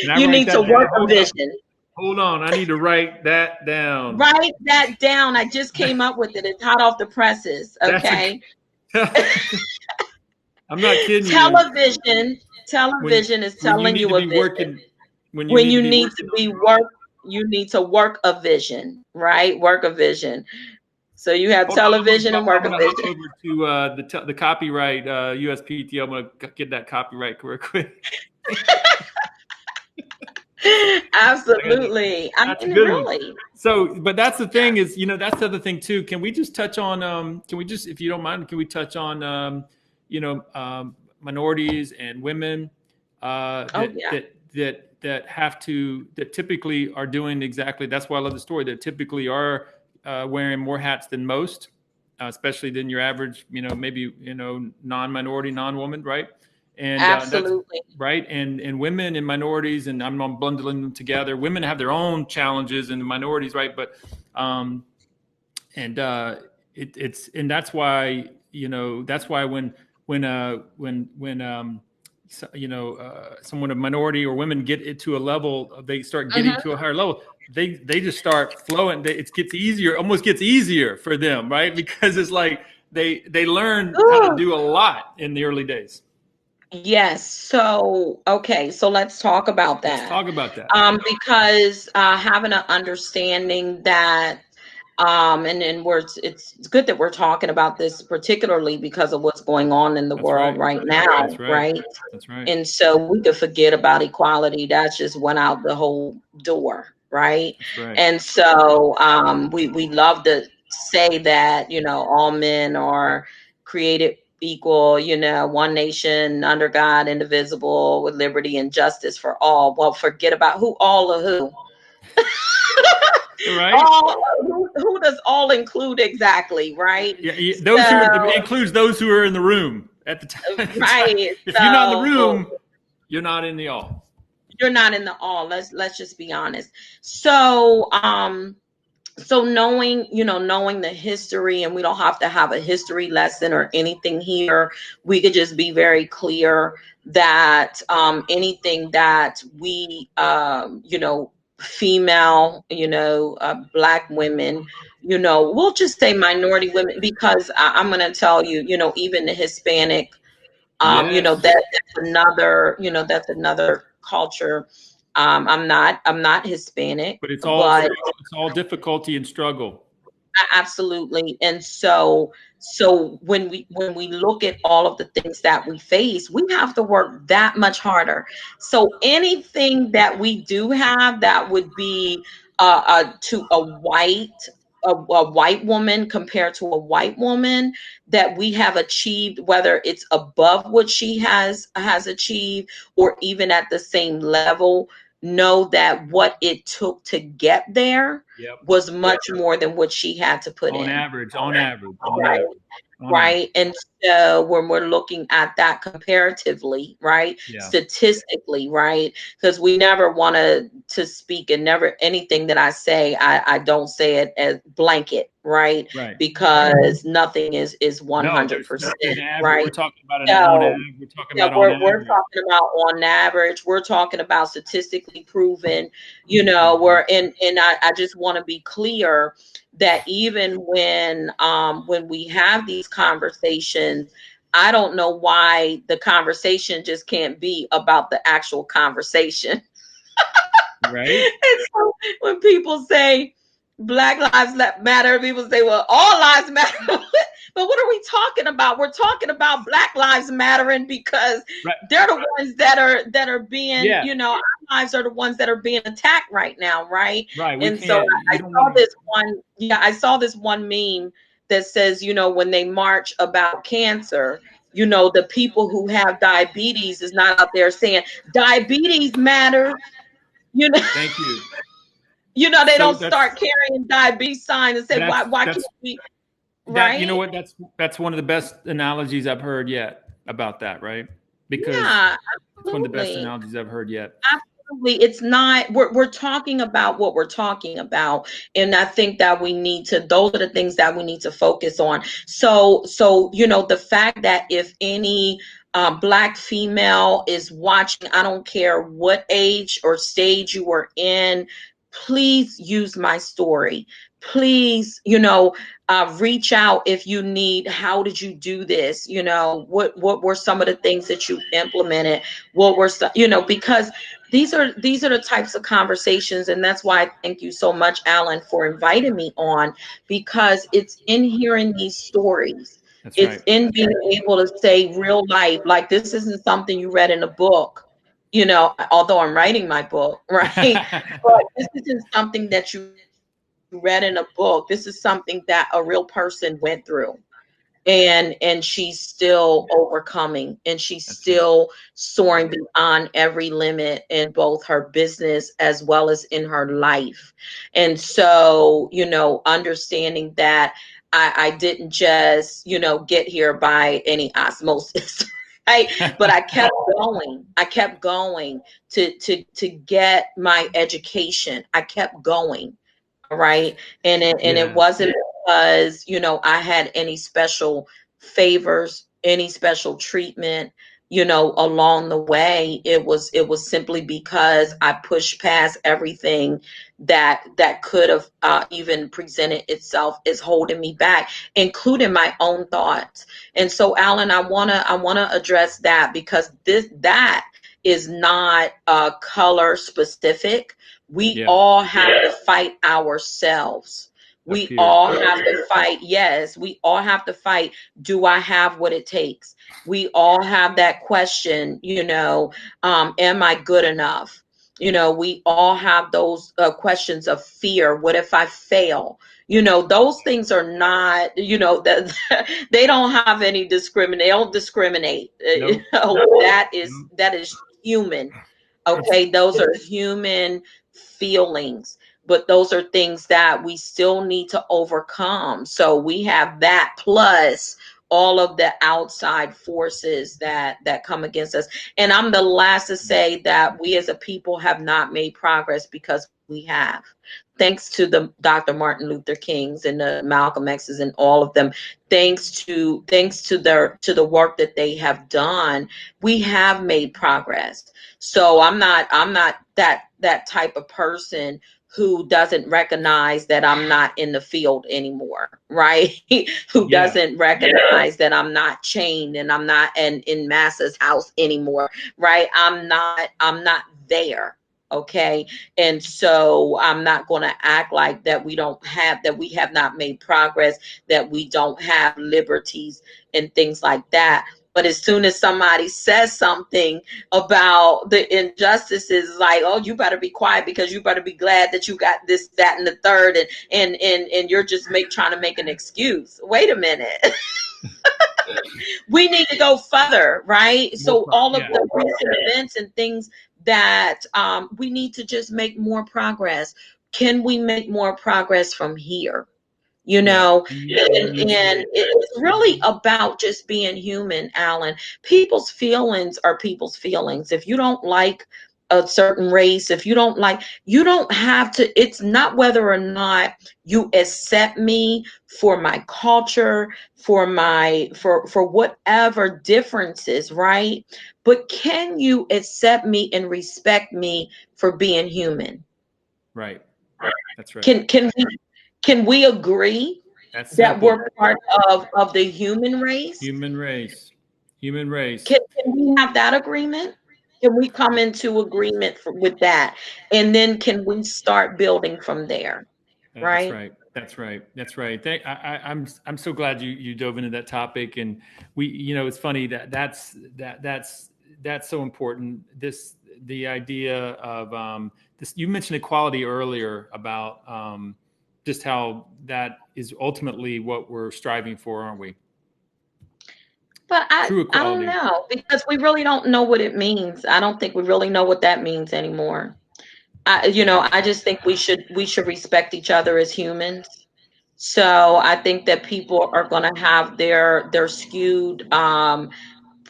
Can I You write need to that down? work a vision. Hold on. I need to write that down. Write that down. I just came up with it. It's hot off the presses. That's a. Okay. I'm not kidding you. Television. When Television is when you telling need to you a be vision. working, when you When need to you be need working to on be your. work, you need to work a vision, right? Work a vision. So you have Hold on, television and work I'm a gonna hop vision. over to the copyright USPTO. I'm gonna get that copyright real quick. I got Absolutely. I that's a mean, good one. really. So, but that's the Yeah. thing is, you know, that's the other thing too. Can we just touch on? Can we just, if you don't mind, can we touch on, you know, minorities and women Oh, yeah. that typically are doing exactly. That's why I love the story. That typically are wearing more hats than most, especially than your average, you know, maybe you know, non-minority, non-woman, right? And that's Absolutely. right. And women and minorities, and I'm bundling them together. Women have their own challenges, and the minorities, right? But um, and it's and that's why, you know, that's why when someone of minority or women get it to a level, they start getting Mhm. to a higher level, they just start flowing. It gets easier, almost gets easier for them, right? Because it's like they learn how to Ooh. do a lot in the early days. Yes. So, okay. So let's talk about Let's that. talk about that. Because having an understanding that, and it's good that we're talking about this, particularly because of what's going on in the That's world right. right now, That's right. right? That's right. And so we could forget about equality. That just went out the whole door, right? That's right. And so we love to say that, all men are created equal, one nation under God, indivisible, with liberty and justice for all. Well, forget about who all of who. Right. All who does all include exactly, right? Yeah, yeah, those who are, it So includes those who are in the room at the time. right. If you're not in the So room, you're not in the all. you're not in the all. Let's just be honest. So knowing the history, and we don't have to have a history lesson or anything here. We could just be very clear that anything that we female, black women, we'll just say minority women, because I'm going to tell you, even the Hispanic, Yes, that's another culture. I'm not Hispanic, but but it's all difficulty and struggle. absolutely. And so when we look at all of the things that we face, we have to work that much harder. So anything that we do have that would be to a white woman compared to a white woman, that we have achieved, whether it's above what she has achieved or even at the same level, know that what it took to get there Yep. was much more than what she had to put On in. average, on average, on Right. average, on average. Right. And so when we're looking at that comparatively, right, Yeah. statistically, right, because we never want to speak, and never anything that I say, I don't say it as blanket, right, Right. because nothing is No, 100%, there's an average. We're right. talking about an on So average. We're talking yeah, about on we're average. talking about on average. We're talking about statistically proven. Mhm. And I just want to be clear that even when we have these conversations, I don't know why the conversation just can't be about the actual conversation. Right. And so when people say Black Lives Matter, people say, well, all lives matter. But what are we talking about? We're talking about Black Lives Mattering because Right. they're the ones that are being, Yeah. our lives are the ones that are being attacked right now, right? Right. We And so can't. I You don't want saw to. this one, I saw this one meme that says, when they march about cancer, the people who have diabetes is not out there saying diabetes matters. You know, Thank you. they So don't start carrying diabetes signs and say, why can't that's we, that. You know right? what? That's one of the best analogies I've heard yet about that. Right. Because Yeah, it's one of the best absolutely. analogies I've heard yet. Absolutely. It's not, we're talking about what we're talking about. And I think that those are the things that we need to focus on. So, the fact that if any Black female is watching, I don't care what age or stage you are in, please use my story. Please, reach out if you need, how did you do this? What were some of the things that you implemented? What were some, because these are the types of conversations, and that's why I thank you so much, Alan, for inviting me on, because it's in hearing these stories. That's It's right. in being able to say real life, like this isn't something you read in a book, although I'm writing my book, right? But this isn't something that you read in a book. This is something that a real person went through, and she's still overcoming, and she's That's right. still soaring beyond every limit in both her business as well as in her life. And so, understanding that I didn't just, get here by any osmosis. Right. But I kept going to get my education. I kept going. Right. And it Yeah. wasn't because, I had any special favors, any special treatment. along the way, it was simply because I pushed past everything that could have even presented itself as holding me back, including my own thoughts. And so, Alan, I wanna address that, because that is not color specific. We Yeah. all have to fight ourselves. Up We here. all have to fight. Yes, we all have to fight. Do I have what it takes? We all have that question, am I good enough? We all have those questions of fear. What if I fail? Those things are not, that they don't have any discriminate. They don't discriminate. Nope. Nope. That is human. It's Okay, those are human feelings, but those are things that we still need to overcome. So we have that plus all of the outside forces that come against us. And I'm the last to say that we as a people have not made progress, because we have. Thanks to the Dr. Martin Luther Kings and the Malcolm X's and all of them, thanks to the work that they have done, we have made progress. So I'm not that type of person who doesn't recognize that I'm not in the field anymore, right? Who yeah. doesn't recognize that I'm not chained and I'm not in Massa's house anymore, right? I'm not there. Okay. And so I'm not going to act like that we have not made progress, that we don't have liberties and things like that. But as soon as somebody says something about the injustices, like, oh, you better be quiet, because you better be glad that you got this, that, and the third, and you're just trying to make an excuse. Wait a minute. We need to go further, right? More. So all of Yeah. the recent events and things that we need to just make more progress. Can we make more progress from here? you Yeah. know And you and it's really about just being human, Alan. People's feelings are people's feelings. If you don't like a certain race, if you don't like, you don't have to. It's not whether or not you accept me for my culture, for whatever differences, right? But can you accept me and respect me for being human? right. That's right. Can we agree That's that simple. we're part of the human race? Human race. Human race. Can we have that agreement? Can we come into agreement with that? And then can we start building from there? That's Right? right. That's right. That's right. I'm so glad you dove into that topic, and it's funny that's so important. The idea of this, you mentioned equality earlier, about just how that is ultimately what we're striving for, aren't we? But I, True I don't equality. know, because we really don't know what it means. I don't think we really know what that means anymore. Yeah. I just think we should respect each other as humans. So I think that people are going to have their skewed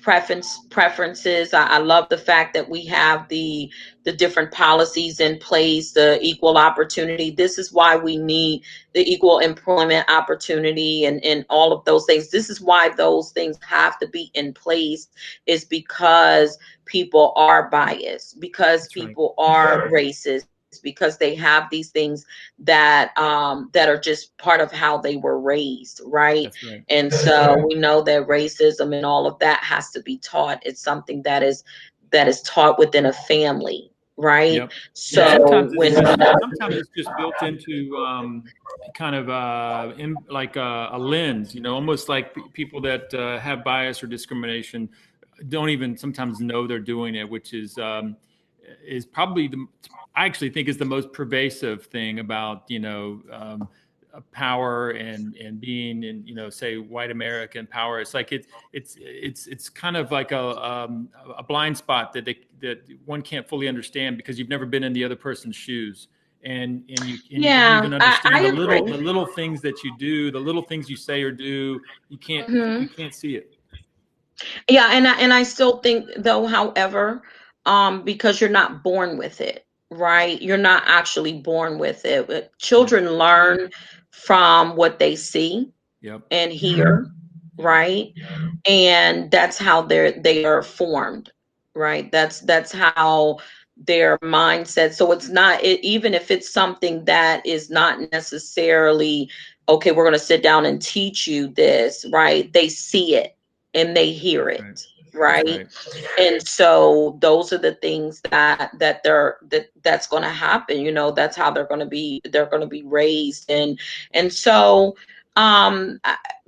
preferences. I love the fact that we have the different policies in place, the equal opportunity. This is why we need the equal employment opportunity and all of those things. This is why those things have to be in place, is because people are biased, because That's right. people are racist, because they have these things that are just part of how they were raised, right? That's right. And so we know that racism and all of that has to be taught. It's something that is taught within a family, right? Yep. And So when sometimes it's just built into kind of like a lens, almost like people that have bias or discrimination don't even sometimes know they're doing it, which is probably I actually think is the most pervasive thing about power and being in say white American power. It's like it's kind of like a blind spot that one can't fully understand, because you've never been in the other person's shoes, and you don't yeah, even I understand agree. the little things that you do, the little things you say or do. You Hmm. can't see it. Yeah, and I still think, though, however, because you're not born with it, right? You're not actually born with it. But Yeah. children learn from what they see Yep. and hear. right? And that's how they are formed, right? That's how their mindset. So it's not even if it's something that is not necessarily okay, we're going to sit down and teach you this, right? They see it and they hear That's it, right. That's right? right. And so those are the things that's going to happen. That's how they're going to be raised. And so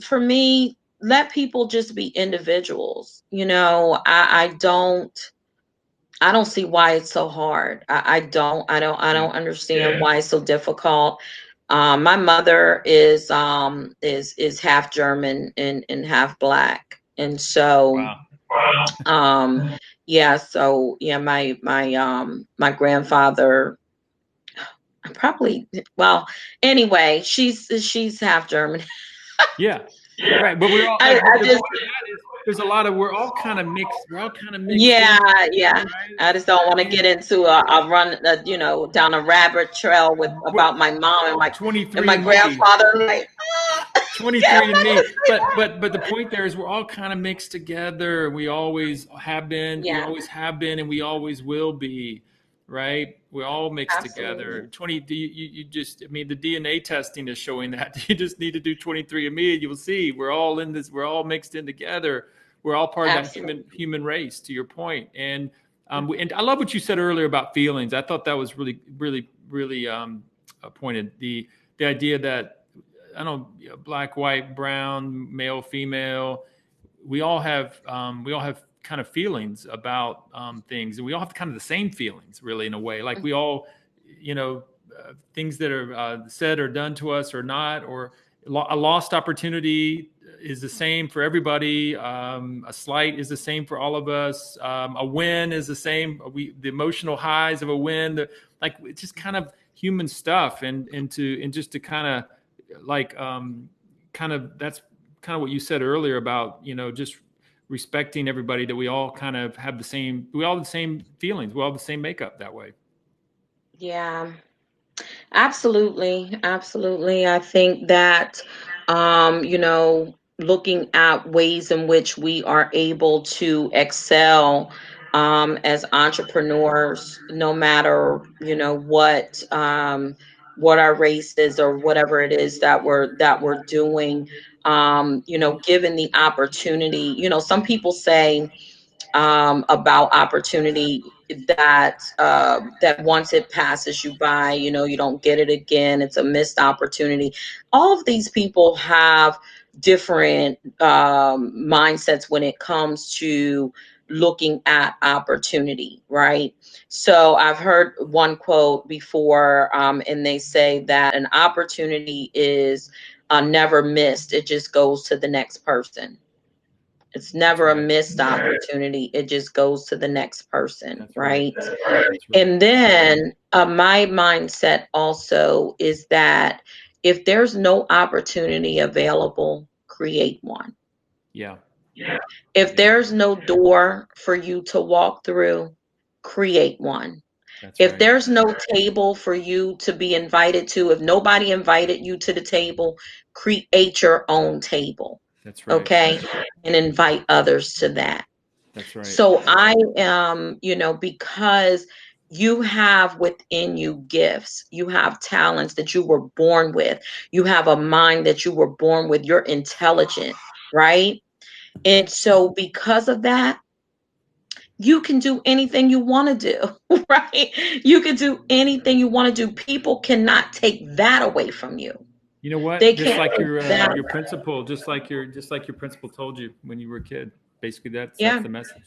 for me, let people just be individuals. I don't see why it's so hard. I don't understand why it's so difficult. My mother is half German and half black. And so Wow. um yeah, so yeah, my grandfather probably, well, anyway, she's half German. Yeah. Right. But we're all I, like, but I the just point of that is we're all kind of mixed. We're all kind of mixed Yeah, in there, yeah. right? I just don't want to And get into a run, down a rabbit trail with we're about my mom and 23 my and me. grandfather. Like, get 23 and away me. from me. But the point there is we're all kind of mixed together. We Yeah, always have been, and we always will be, right? We're all mixed together. absolutely, 20 you just, I mean, the DNA testing is showing that. You just need to do 23 and me and you'll see we're all in this, we're all mixed in together. We're all part of that absolutely. human race, to your point. And I love what you said earlier about feelings. I thought that was really, really, really pointed. The idea that I don't know, black, white, brown, male, female. We all have kind of feelings about things, and we all have kind of the same feelings, really, in a way. Like we all, things that are said or done to us or not, or a lost opportunity is the same for everybody. A slight is the same for all of us. A win is the same. The emotional highs of a win, like it's just kind of human stuff, and just to kind of like kind of that's kind of what you said earlier about just respecting everybody, that we all kind of have we all have the same feelings, we all have the same makeup that way. Yeah. Absolutely, absolutely. I think that, looking at ways in which we are able to excel as entrepreneurs, no matter, what our race is or whatever it is that we're doing, given the opportunity. Some people say about opportunity that once it passes you by, you don't get it again. It's a missed opportunity. All of these people have different mindsets when it comes to looking at opportunity, right? So I've heard one quote before, and they say that an opportunity is never missed. It just goes to the next person. It's That's never a right. missed opportunity. It just goes to the next person, That's right. right? That's right. And then my mindset also is that if there's no opportunity available, create one. Yeah. If Yeah. there's no door for you to walk through, create one. That's If right. there's no table for you to be invited to, if nobody invited you to the table, create your own table, That's right. okay? And invite others to that. That's right. So I am, because you have within you gifts, you have talents that you were born with, you have a mind that you were born with, you're intelligent, right? And so because of that, you can do anything you want to do, right? You can do anything you want to do. People cannot take that away from you. You know what? They Just can't like take that. your principal, just like your principal told you when you were a kid. Basically, that's Yeah. the message,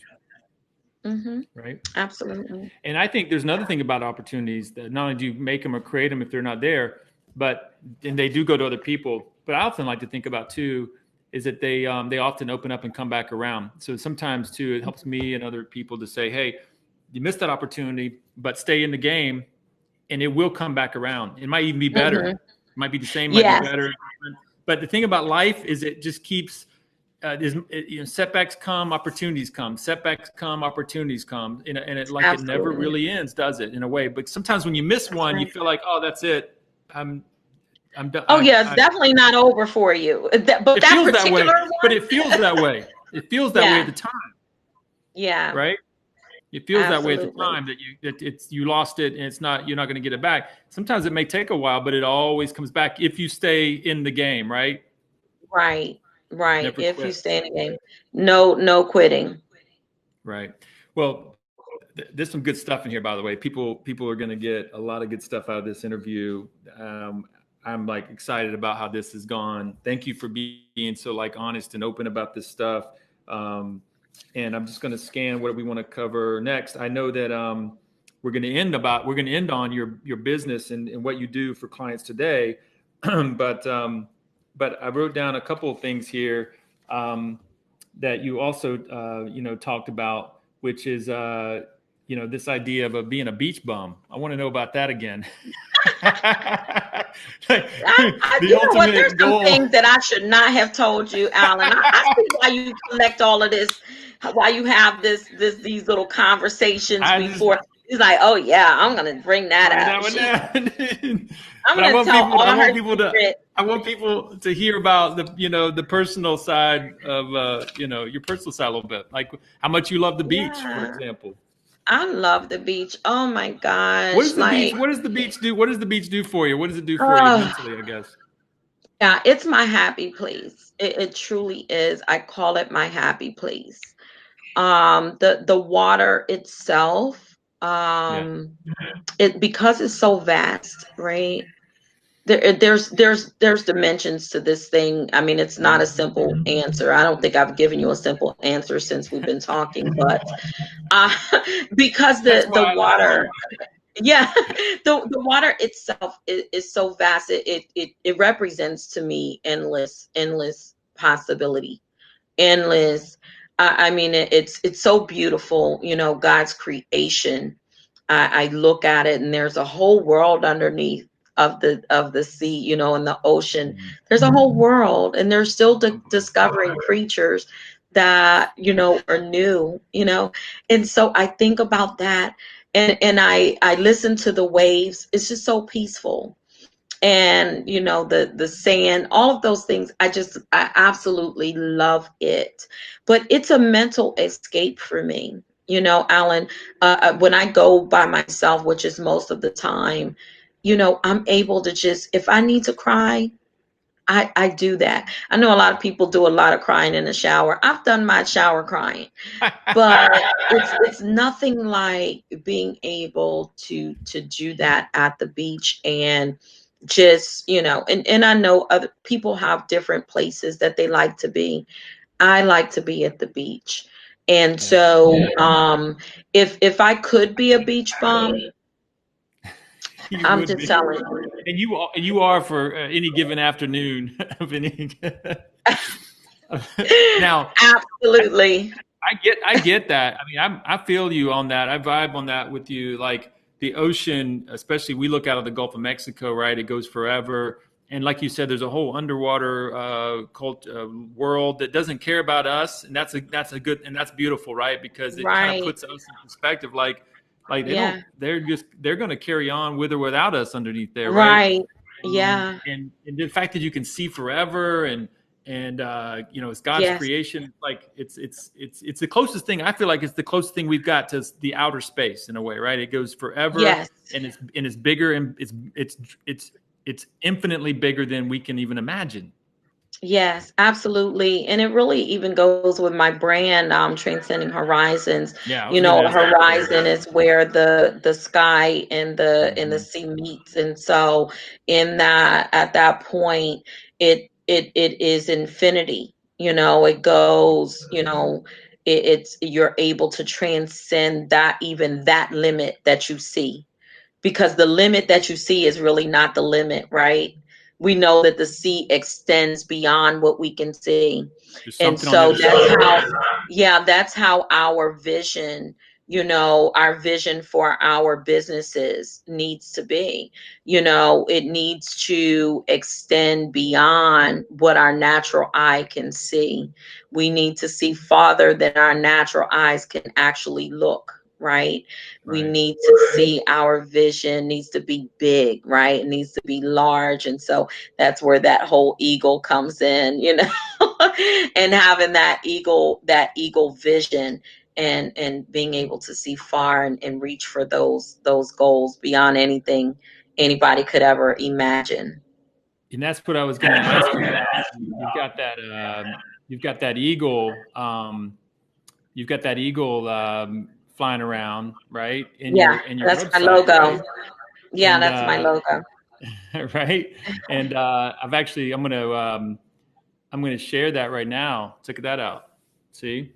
Hmm. right? Absolutely. And I think there's another thing about opportunities, that not only do you make them or create them if they're not there, but and they do go to other people. But I often like to think about too is that they often open up and come back around. So sometimes too, it helps me and other people to say, hey, you missed that opportunity, but stay in the game, and it will come back around. It might even be better. Hmm. It might be the same, might be Yes, better. But the thing about life is it just keeps setbacks come, opportunities come. Setbacks come, opportunities come, and it never absolutely. really ends, does it? In a way, but sometimes when you miss That's one, you right. feel like, oh, that's it. I'm Oh yeah, it's definitely not over for you. But it that feels that way, particular but one, it feels that way. It feels that way at yeah, the time, yeah, right? It feels that way at the absolutely. time that you lost it and you're not going to get it back. Sometimes it may take a while, but it always comes back if you stay in the game, right? Right, right. Never If you quit. stay in the game, no quitting. Right. Well, there's some good stuff in here, by the way. People are going to get a lot of good stuff out of this interview. I'm like excited about how this has gone. Thank you for being so like honest and open about this stuff. Um, and I'm just going to scan what we want to cover next. I know that we're going to end on your business and what you do for clients today, but I wrote down a couple of things here. That you also talked about, which is this idea of being a beach bum. I want to know about that again. Like, the You know what? There's ultimate some goal. things that I should not have told you, Alan. I see why you collect all of this, why you have these little conversations I just before. He's like, oh yeah, I'm gonna bring that write that up. one down. I'm But I gonna want tell people. all her secrets. I want people to hear about the personal side of your personal side a little bit, like how much you love the beach, for Yeah, example. I love the beach. Oh my What gosh, does the beach? like, What does the beach do? What does the beach do for you? What does it do for you oh mentally? I guess. yeah, it's my happy place. It truly is. I call it my happy place. The water itself, Yeah. it because it's so vast, right? There's dimensions to this thing. I mean, it's not a Mhm. simple answer. I don't think I've given you a simple answer since we've been talking, but uh, because That's the why I love water, you. yeah, the water itself is so vast. It represents to me endless possibility, endless. I mean, it's so beautiful. You know, God's creation. I look at it, and there's a whole world underneath of the sea. You know, in the ocean, Mhm. there's a whole world, and they're still Unbelievable. discovering creatures that are new. You know, and so I think about that, and I listen to the waves. It's just so peaceful, and the sand, all of those things. I absolutely love it, but it's a mental escape for me, Alan. When I go by myself, which is most of the time, I'm able to just, if I need to cry, I do that. I know a lot of people do a lot of crying in the shower. I've done my shower crying, but it's nothing like being able to do that at the beach, and just, and I know other people have different places that they like to be. I like to be at the beach. And Yeah. so if I could be a beach bum, You I'm would just be, telling you. and you are for any given afternoon of any. Now, Absolutely. I get that. I mean, I feel you on that. I vibe on that with you. Like the ocean, especially we look out of the Gulf of Mexico, right? It goes forever. And like you said, there's a whole underwater world that doesn't care about us, and that's a good and that's beautiful, right? Because it kind of Right. puts us in perspective. Like Yeah. they're going to carry on with or without us underneath there, right? Right. Yeah. And the fact that you can see forever and it's God's Yes. creation. Like it's the closest thing. I feel like it's the closest thing we've got to the outer space in a way, right? It goes forever, Yes. and it's bigger, and it's infinitely bigger than we can even imagine. Yes, absolutely. And it really even goes with my brand, Transcending Horizons. Yeah, I You was going know, to a ask that. horizon is where the sky and the Mm-hmm. sea meets. And so in that, at that point, it is infinity. It goes, it's, you're able to transcend that, even that limit that you see, because the limit that you see is really not the limit, right? We know that the sea extends beyond what we can see. There's And something on the so other that's side. how, yeah, that's how our vision for our businesses needs to be. It needs to extend beyond what our natural eye can see. We need to see farther than our natural eyes can actually look, right? We Right. need to see our vision needs to be big, right? It needs to be large. And so that's where that whole eagle comes in, and having that eagle vision and being able to see far and reach for those goals beyond anything anybody could ever imagine. And that's what I was going to ask you about. You've got that eagle. You've got that eagle flying around, right? Yeah, In your that's my website, logo. right? Yeah, And that's my logo. right. And I'm gonna share that right now. Check that out. See?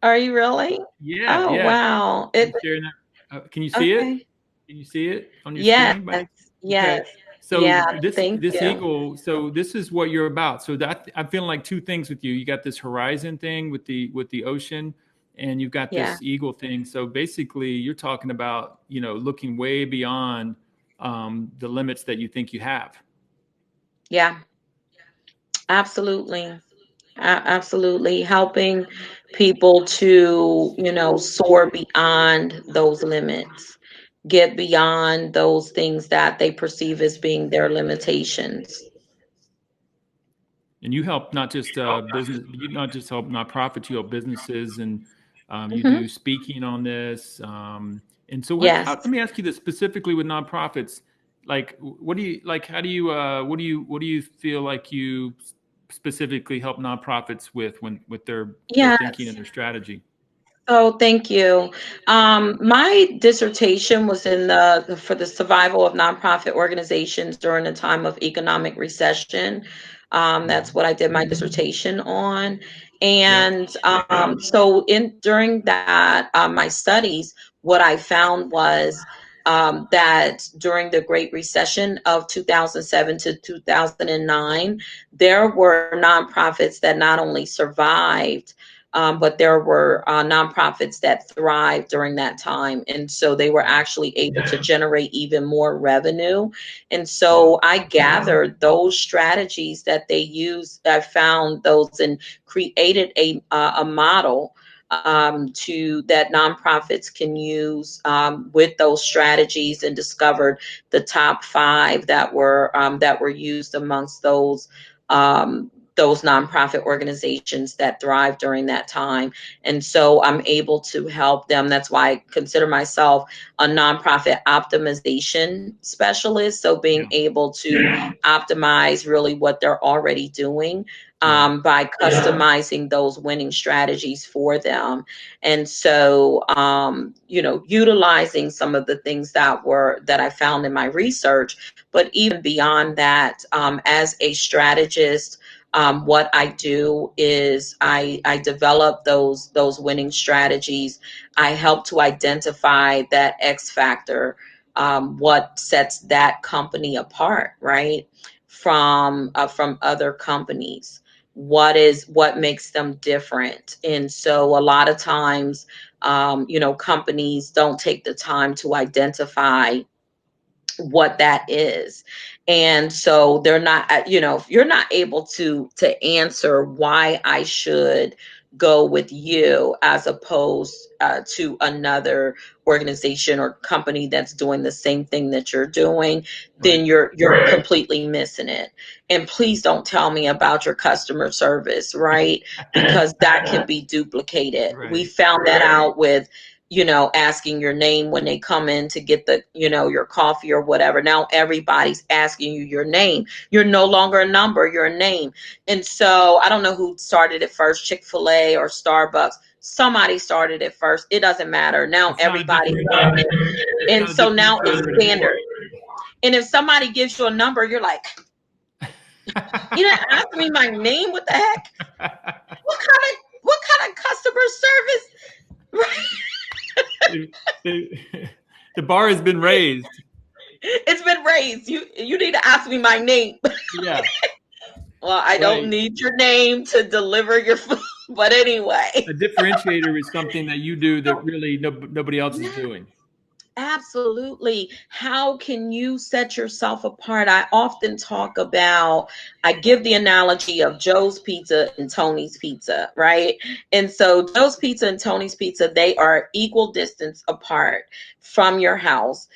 Are you really? Yeah, Oh, yeah. wow. I'm sharing that. Can you see it? Okay. Can you see it on your Yes, screen? Okay. yes. So Yeah, thank this you. eagle. So this is what you're about. So that I'm feeling like two things with you. You got this horizon thing with the ocean, and you've got Yeah, this eagle thing. So basically, you're talking about looking way beyond the limits that you think you have. yeah, absolutely. Absolutely. Helping people to, soar beyond those limits, get beyond those things that they perceive as being their limitations. And you help not just business, you not just help nonprofits, you help businesses, and you Hmm. do speaking on this. And so, Yes. let me ask you this specifically with nonprofits. Like, what do you like? How do you what do you feel like you specifically help nonprofits with their thinking and Yes. their strategy? Oh, thank you. My dissertation was for the survival of nonprofit organizations during a time of economic recession. That's Mhm. what I did my dissertation on. Yeah, And so in during that my studies, what I found was that during the Great Recession of 2007 to 2009, there were nonprofits that not only survived, but there were nonprofits that thrived during that time. And so they were yeah, actually able to generate even more revenue. And yeah, so I gathered those strategies that they used. I found those and created a model to that nonprofits can use with those strategies, and discovered the top five that were used amongst those nonprofit organizations that thrive during that time. And so I'm able to help them. That's why I consider myself a nonprofit optimization specialist. So being yeah, able to optimize really what they're already doing, yeah, by customizing those winning strategies for them. And so, utilizing some of the things that I found in my research, but even beyond that, as a strategist, what I do is I develop those winning strategies. I help to identify that X factor, what sets that company apart, right, from other companies. What makes them different? And so a lot of times, companies don't take the time to identify what that is. And so they're not, if you're not able to answer why I should go with you as opposed to another organization or company that's doing the same thing that you're doing, right, then you're completely missing it. And please don't tell me about your customer service, right? Because that can be duplicated. We right. found that out with, asking your name when they come in to get your coffee or whatever. Now everybody's asking you your name. You're no longer a number, you're a name. And so I don't know who started it first, Chick-fil-A or Starbucks. Somebody started it first. It doesn't matter. Now It's not a everybody's differentiator. saying it. It's And not a so now it's differentiator anymore. standard. And if somebody gives you a number, you're like, you didn't ask me my name. What the heck? What kind of customer service? the, the, the bar has been raised. It's been raised. You need to ask me my name. Yeah, Well, I don't right. need your name to deliver your food, but A anyway. differentiator is something that you do that really nobody else is Yeah, doing. Absolutely. How can you set yourself apart? I often talk about, I give the analogy of Joe's Pizza and Tony's Pizza, right? And so Joe's Pizza and Tony's Pizza, they are equal distance apart from your house.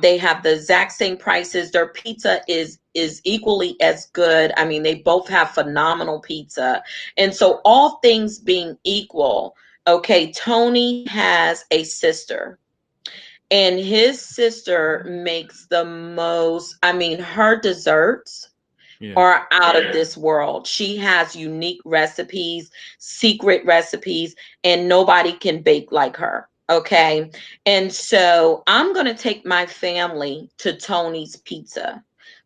They have the exact same prices. Their pizza is equally as good. I mean, they both have phenomenal pizza. And so all things being equal, okay, Tony has a sister. And his sister makes the most, I mean, her desserts Yeah. are out of this world. She has unique recipes, secret recipes, and nobody can bake like her. Okay. And so I'm going to take my family to Tony's Pizza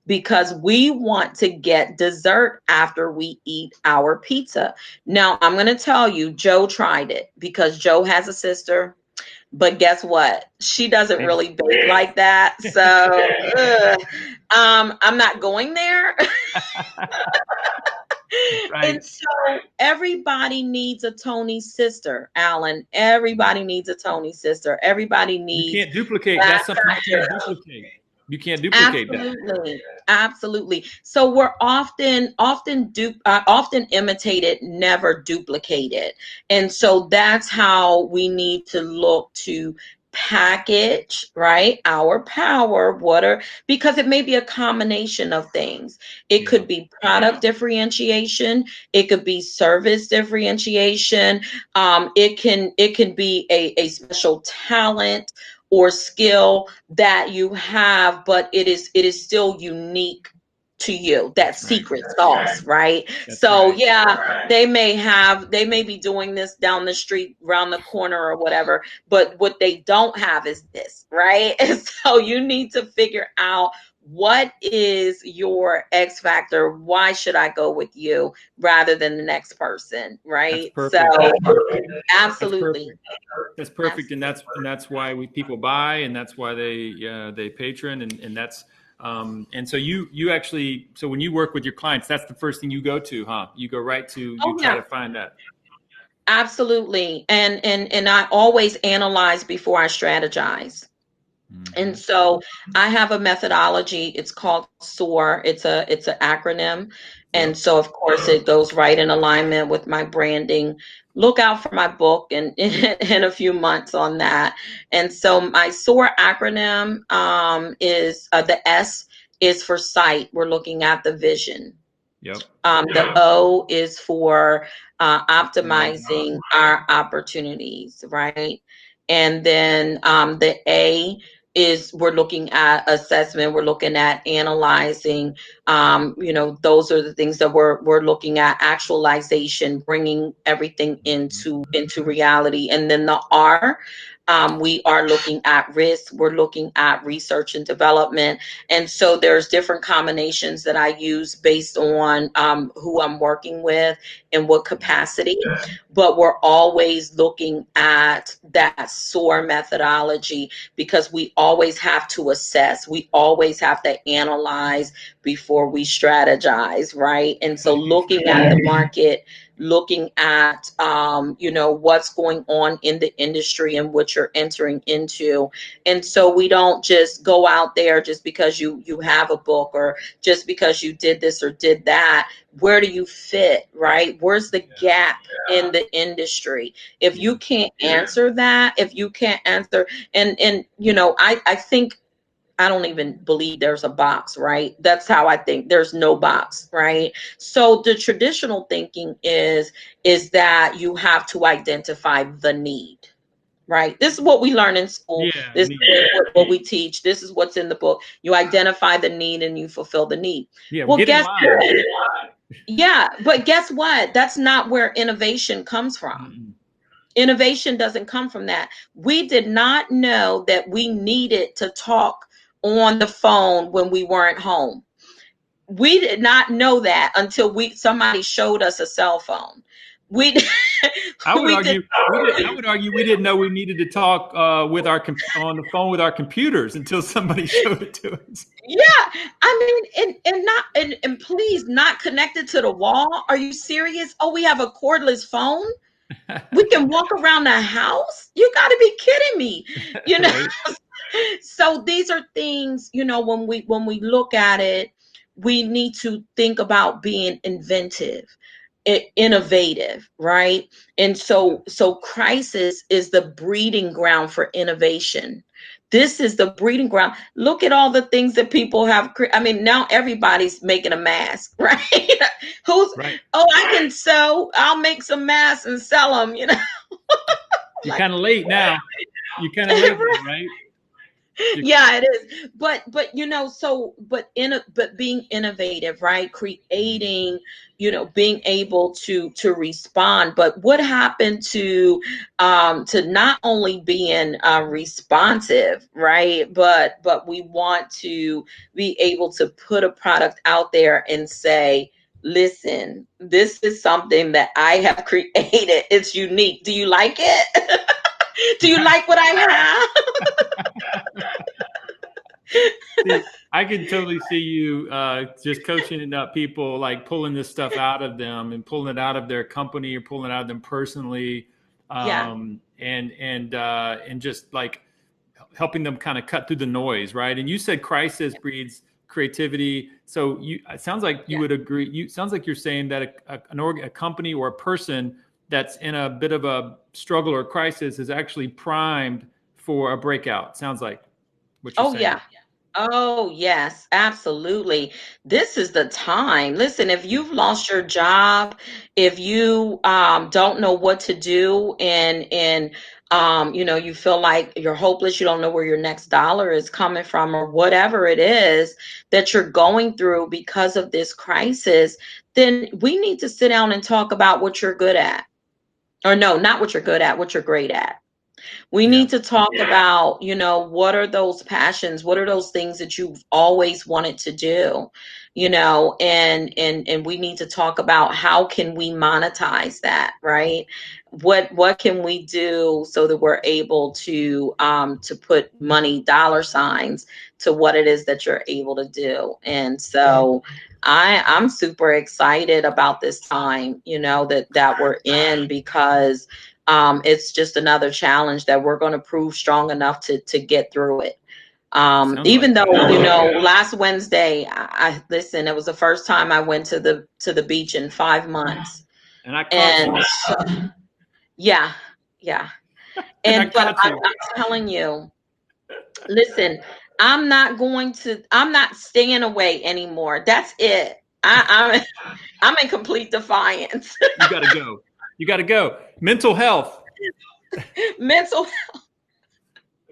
because we want to get dessert after we eat our pizza. Now, I'm going to tell you, Joe tried it because Joe has a sister. But guess what? She doesn't really bake like that. So I'm not going there. Right. And so everybody needs a Tony sister, Alan. Everybody needs a Tony sister. Everybody You needs can't duplicate. that That's something you can't factor. duplicate. You can't duplicate that. Absolutely. Absolutely. So we're often imitated, never duplicated. And so that's how we need to look to package, right? Our power, because it may be a combination of things. It Yeah. could be product differentiation, it could be service differentiation, it can be a special talent or skill that you have, but it is still unique to you, that That's right. secret sauce, right? That's So right. yeah, they may be doing this down the street, around the corner or whatever, but what they don't have is this, right? And so you need to figure out, what is your X factor? Why should I go with you rather than the next person, That's right? So perfect. That's perfect. That's absolutely. perfect. That's perfect, and that's why people buy, and that's why they patron, and that's and so you actually, so when you work with your clients, that's the first thing you go to, huh? You go right to, you Oh try yeah. to find that. Absolutely. And I always analyze before I strategize. And Hmm. so I have a methodology. It's called S.O.A.R. It's an acronym. And Yep. so of course it goes right in alignment with my branding. Look out for my book in a few months on that. And so my S.O.A.R acronym is the S is for sight. We're looking at the vision. Yep. The O is for Optimizing. optimizing our opportunities, right? And then the A is, we're looking at assessment. We're looking at analyzing. Those are the things that we're looking at. Actualization, bringing everything Mhm. into reality. And then the R. We are looking at risk. We're looking at research and development. And so there's different combinations that I use based on who I'm working with and what capacity. But we're always looking at that S.O.A.R methodology because we always have to assess. We always have to analyze before we strategize, right? And so looking at the market, looking at what's going on in the industry and what you're entering into. And so we don't just go out there just because you have a book, or just because you did this or did that. Where do you fit, right? Where's the gap in the industry? If Yeah. you can't answer that, if you can't answer, and I think, I don't even believe there's a box, right? That's how I think. There's no box, right? So the traditional thinking is that you have to identify the need, right? This is what we learn in school. Yeah. This Neat. is what we teach. This is what's in the book. You identify the need and you fulfill the need. Yeah. Well, Well, get in guess line. what? Yeah, but guess what? That's not where innovation comes from. Mm-mm. Innovation doesn't come from that. We did not know that we needed to talk on the phone when we weren't home. We did not know that until somebody showed us a cell phone. We I would we did. argue we did. I would argue we didn't know we needed to talk with on the phone with our computers until somebody showed it to us. Yeah, I mean, and please, not connected to the wall. Are you serious? Oh, we have a cordless phone. We can walk around the house. You got to be kidding me. You know. Right? So these are things, when we look at it, we need to think about being innovative, right? And so crisis is the breeding ground for innovation. This is the breeding ground. Look at all the things that people have. I mean, now everybody's making a mask, right? Who's, Right. oh, I can sew. I'll make some masks and sell them. You're Like, kind of late now. You're kind of late now, right? yeah, it is. But but being innovative, right? Creating, being able to respond. But what happened to not only being responsive, right? But we want to be able to put a product out there and say, listen, this is something that I have created. It's unique. Do you like it? Do you like what I have? See, I can totally see you just coaching up people, like pulling this stuff out of them and pulling it out of their company or pulling it out of them personally, Yeah. and just like helping them kind of cut through the noise, right? And you said crisis breeds creativity, so it sounds like you would agree. Sounds like you're saying that a company or a person that's in a bit of a struggle or crisis is actually primed for a breakout. Sounds like what you're Oh, saying. yeah. Oh, yes, absolutely. This is the time. Listen, if you've lost your job, if you don't know what to do, and you feel like you're hopeless, you don't know where your next dollar is coming from, or whatever it is that you're going through because of this crisis, then we need to sit down and talk about what you're good at. Or no, not what you're good at, what you're great at. We Yeah. need to talk about, what are those passions? What are those things that you've always wanted to do? And we need to talk about how can we monetize that, right? What can we do so that we're able to put money, dollar signs to what it is that you're able to do. And so I'm super excited about this time, that we're in, because it's just another challenge that we're going to prove strong enough to get through it. Sounds Even like though, it. last Wednesday, I listen, it was the first time I went to the beach in 5 months. And I caught And you. yeah, yeah. And I But caught you. I'm telling you, listen, I'm not staying away anymore. That's it. I'm in complete defiance. You got to go. You got to go. Mental health. Mental.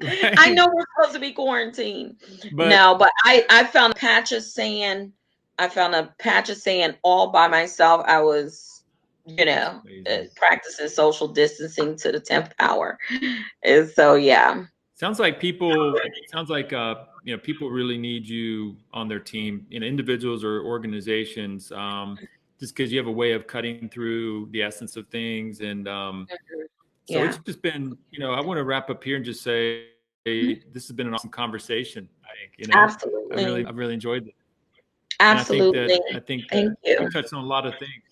I Right. know we're supposed to be quarantined. But No, but I found a patch of sand. I found a patch of sand all by myself. I was, amazing. practicing social distancing to the 10th hour. And so, yeah. Sounds like people really need you on their team, individuals or organizations, just because you have a way of cutting through the essence of things. And so Yeah. it's just been, I want to wrap up here and just say, hey, this has been an awesome conversation. I think, Absolutely. I've really enjoyed it. And Absolutely. I think that Thank you. we touched on a lot of things.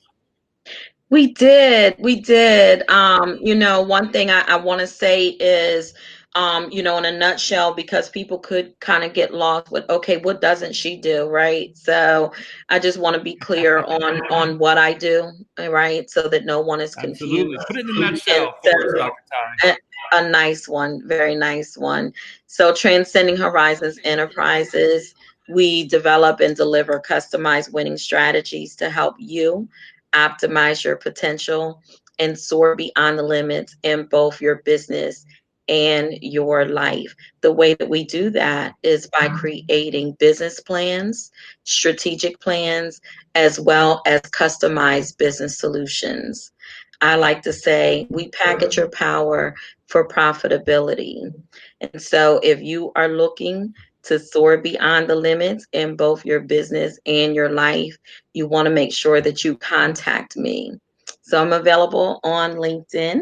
We did. We did. One thing I want to say is, in a nutshell, because people could kind of get lost with, okay, what doesn't she do, right? So I just want to be clear on what I do, right? So that no one is confused. Absolutely. Put it in a And nutshell for us, so Dr. Ty. a nice one, very nice one. So Transcending Horizons Enterprises, we develop and deliver customized winning strategies to help you optimize your potential and soar beyond the limits in both your business and your life. The way that we do that is by creating business plans, strategic plans, as well as customized business solutions. I like to say we package your power for profitability. And so if you are looking to soar beyond the limits in both your business and your life, you want to make sure that you contact me. So I'm available on LinkedIn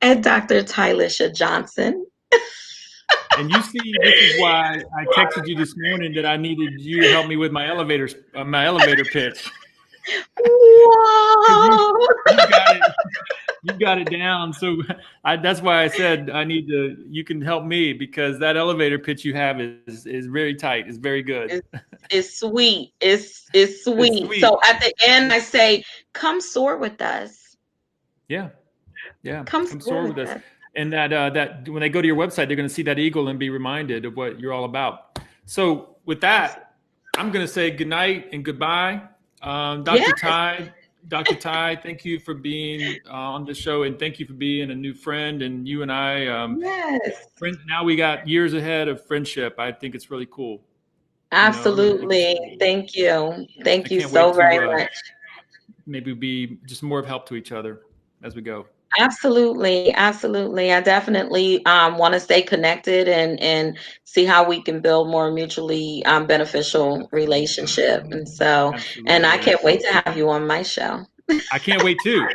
at Dr. Tylisha Johnson. And you see, this is why I texted you this morning that I needed you to help me with my elevator pitch. Because Whoa! you got it. You got it down. So that's why I said you can help me, because that elevator pitch you have is very tight. It's very good. It's sweet. It's It's sweet. sweet. So at the end, I say, come soar with us. Yeah. Yeah. Come Come soar soar with with us. us. And that when they go to your website, they're going to see that eagle and be reminded of what you're all about. So with that, I'm going to say good night and goodbye. Yes. Dr. Ty, thank you for being on the show, and thank you for being a new friend. And you and I, Yes. now we got years ahead of friendship. I think it's really cool. I think it's Absolutely. cool. Thank you. Thank I you can't wait so very to much. maybe be just more of help to each other as we go. Absolutely. Absolutely. I definitely want to stay connected and see how we can build more mutually beneficial relationship. And I Absolutely. can't wait to have you on my show. I can't wait too.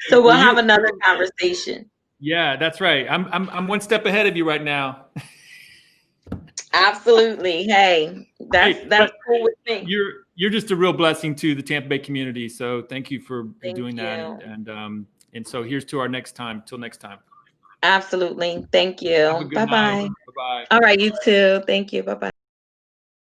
So we'll Well, have another conversation. yeah, that's right. I'm one step ahead of you right now. Absolutely. Hey, Hey, that's but cool with me. you're just a real blessing to the Tampa Bay community. So thank you for Thank doing that. you. And so here's to our next time. Till next time. Absolutely. Thank Have a you. good night. Bye-bye. Bye bye. All right, you too. Thank you. Bye-bye.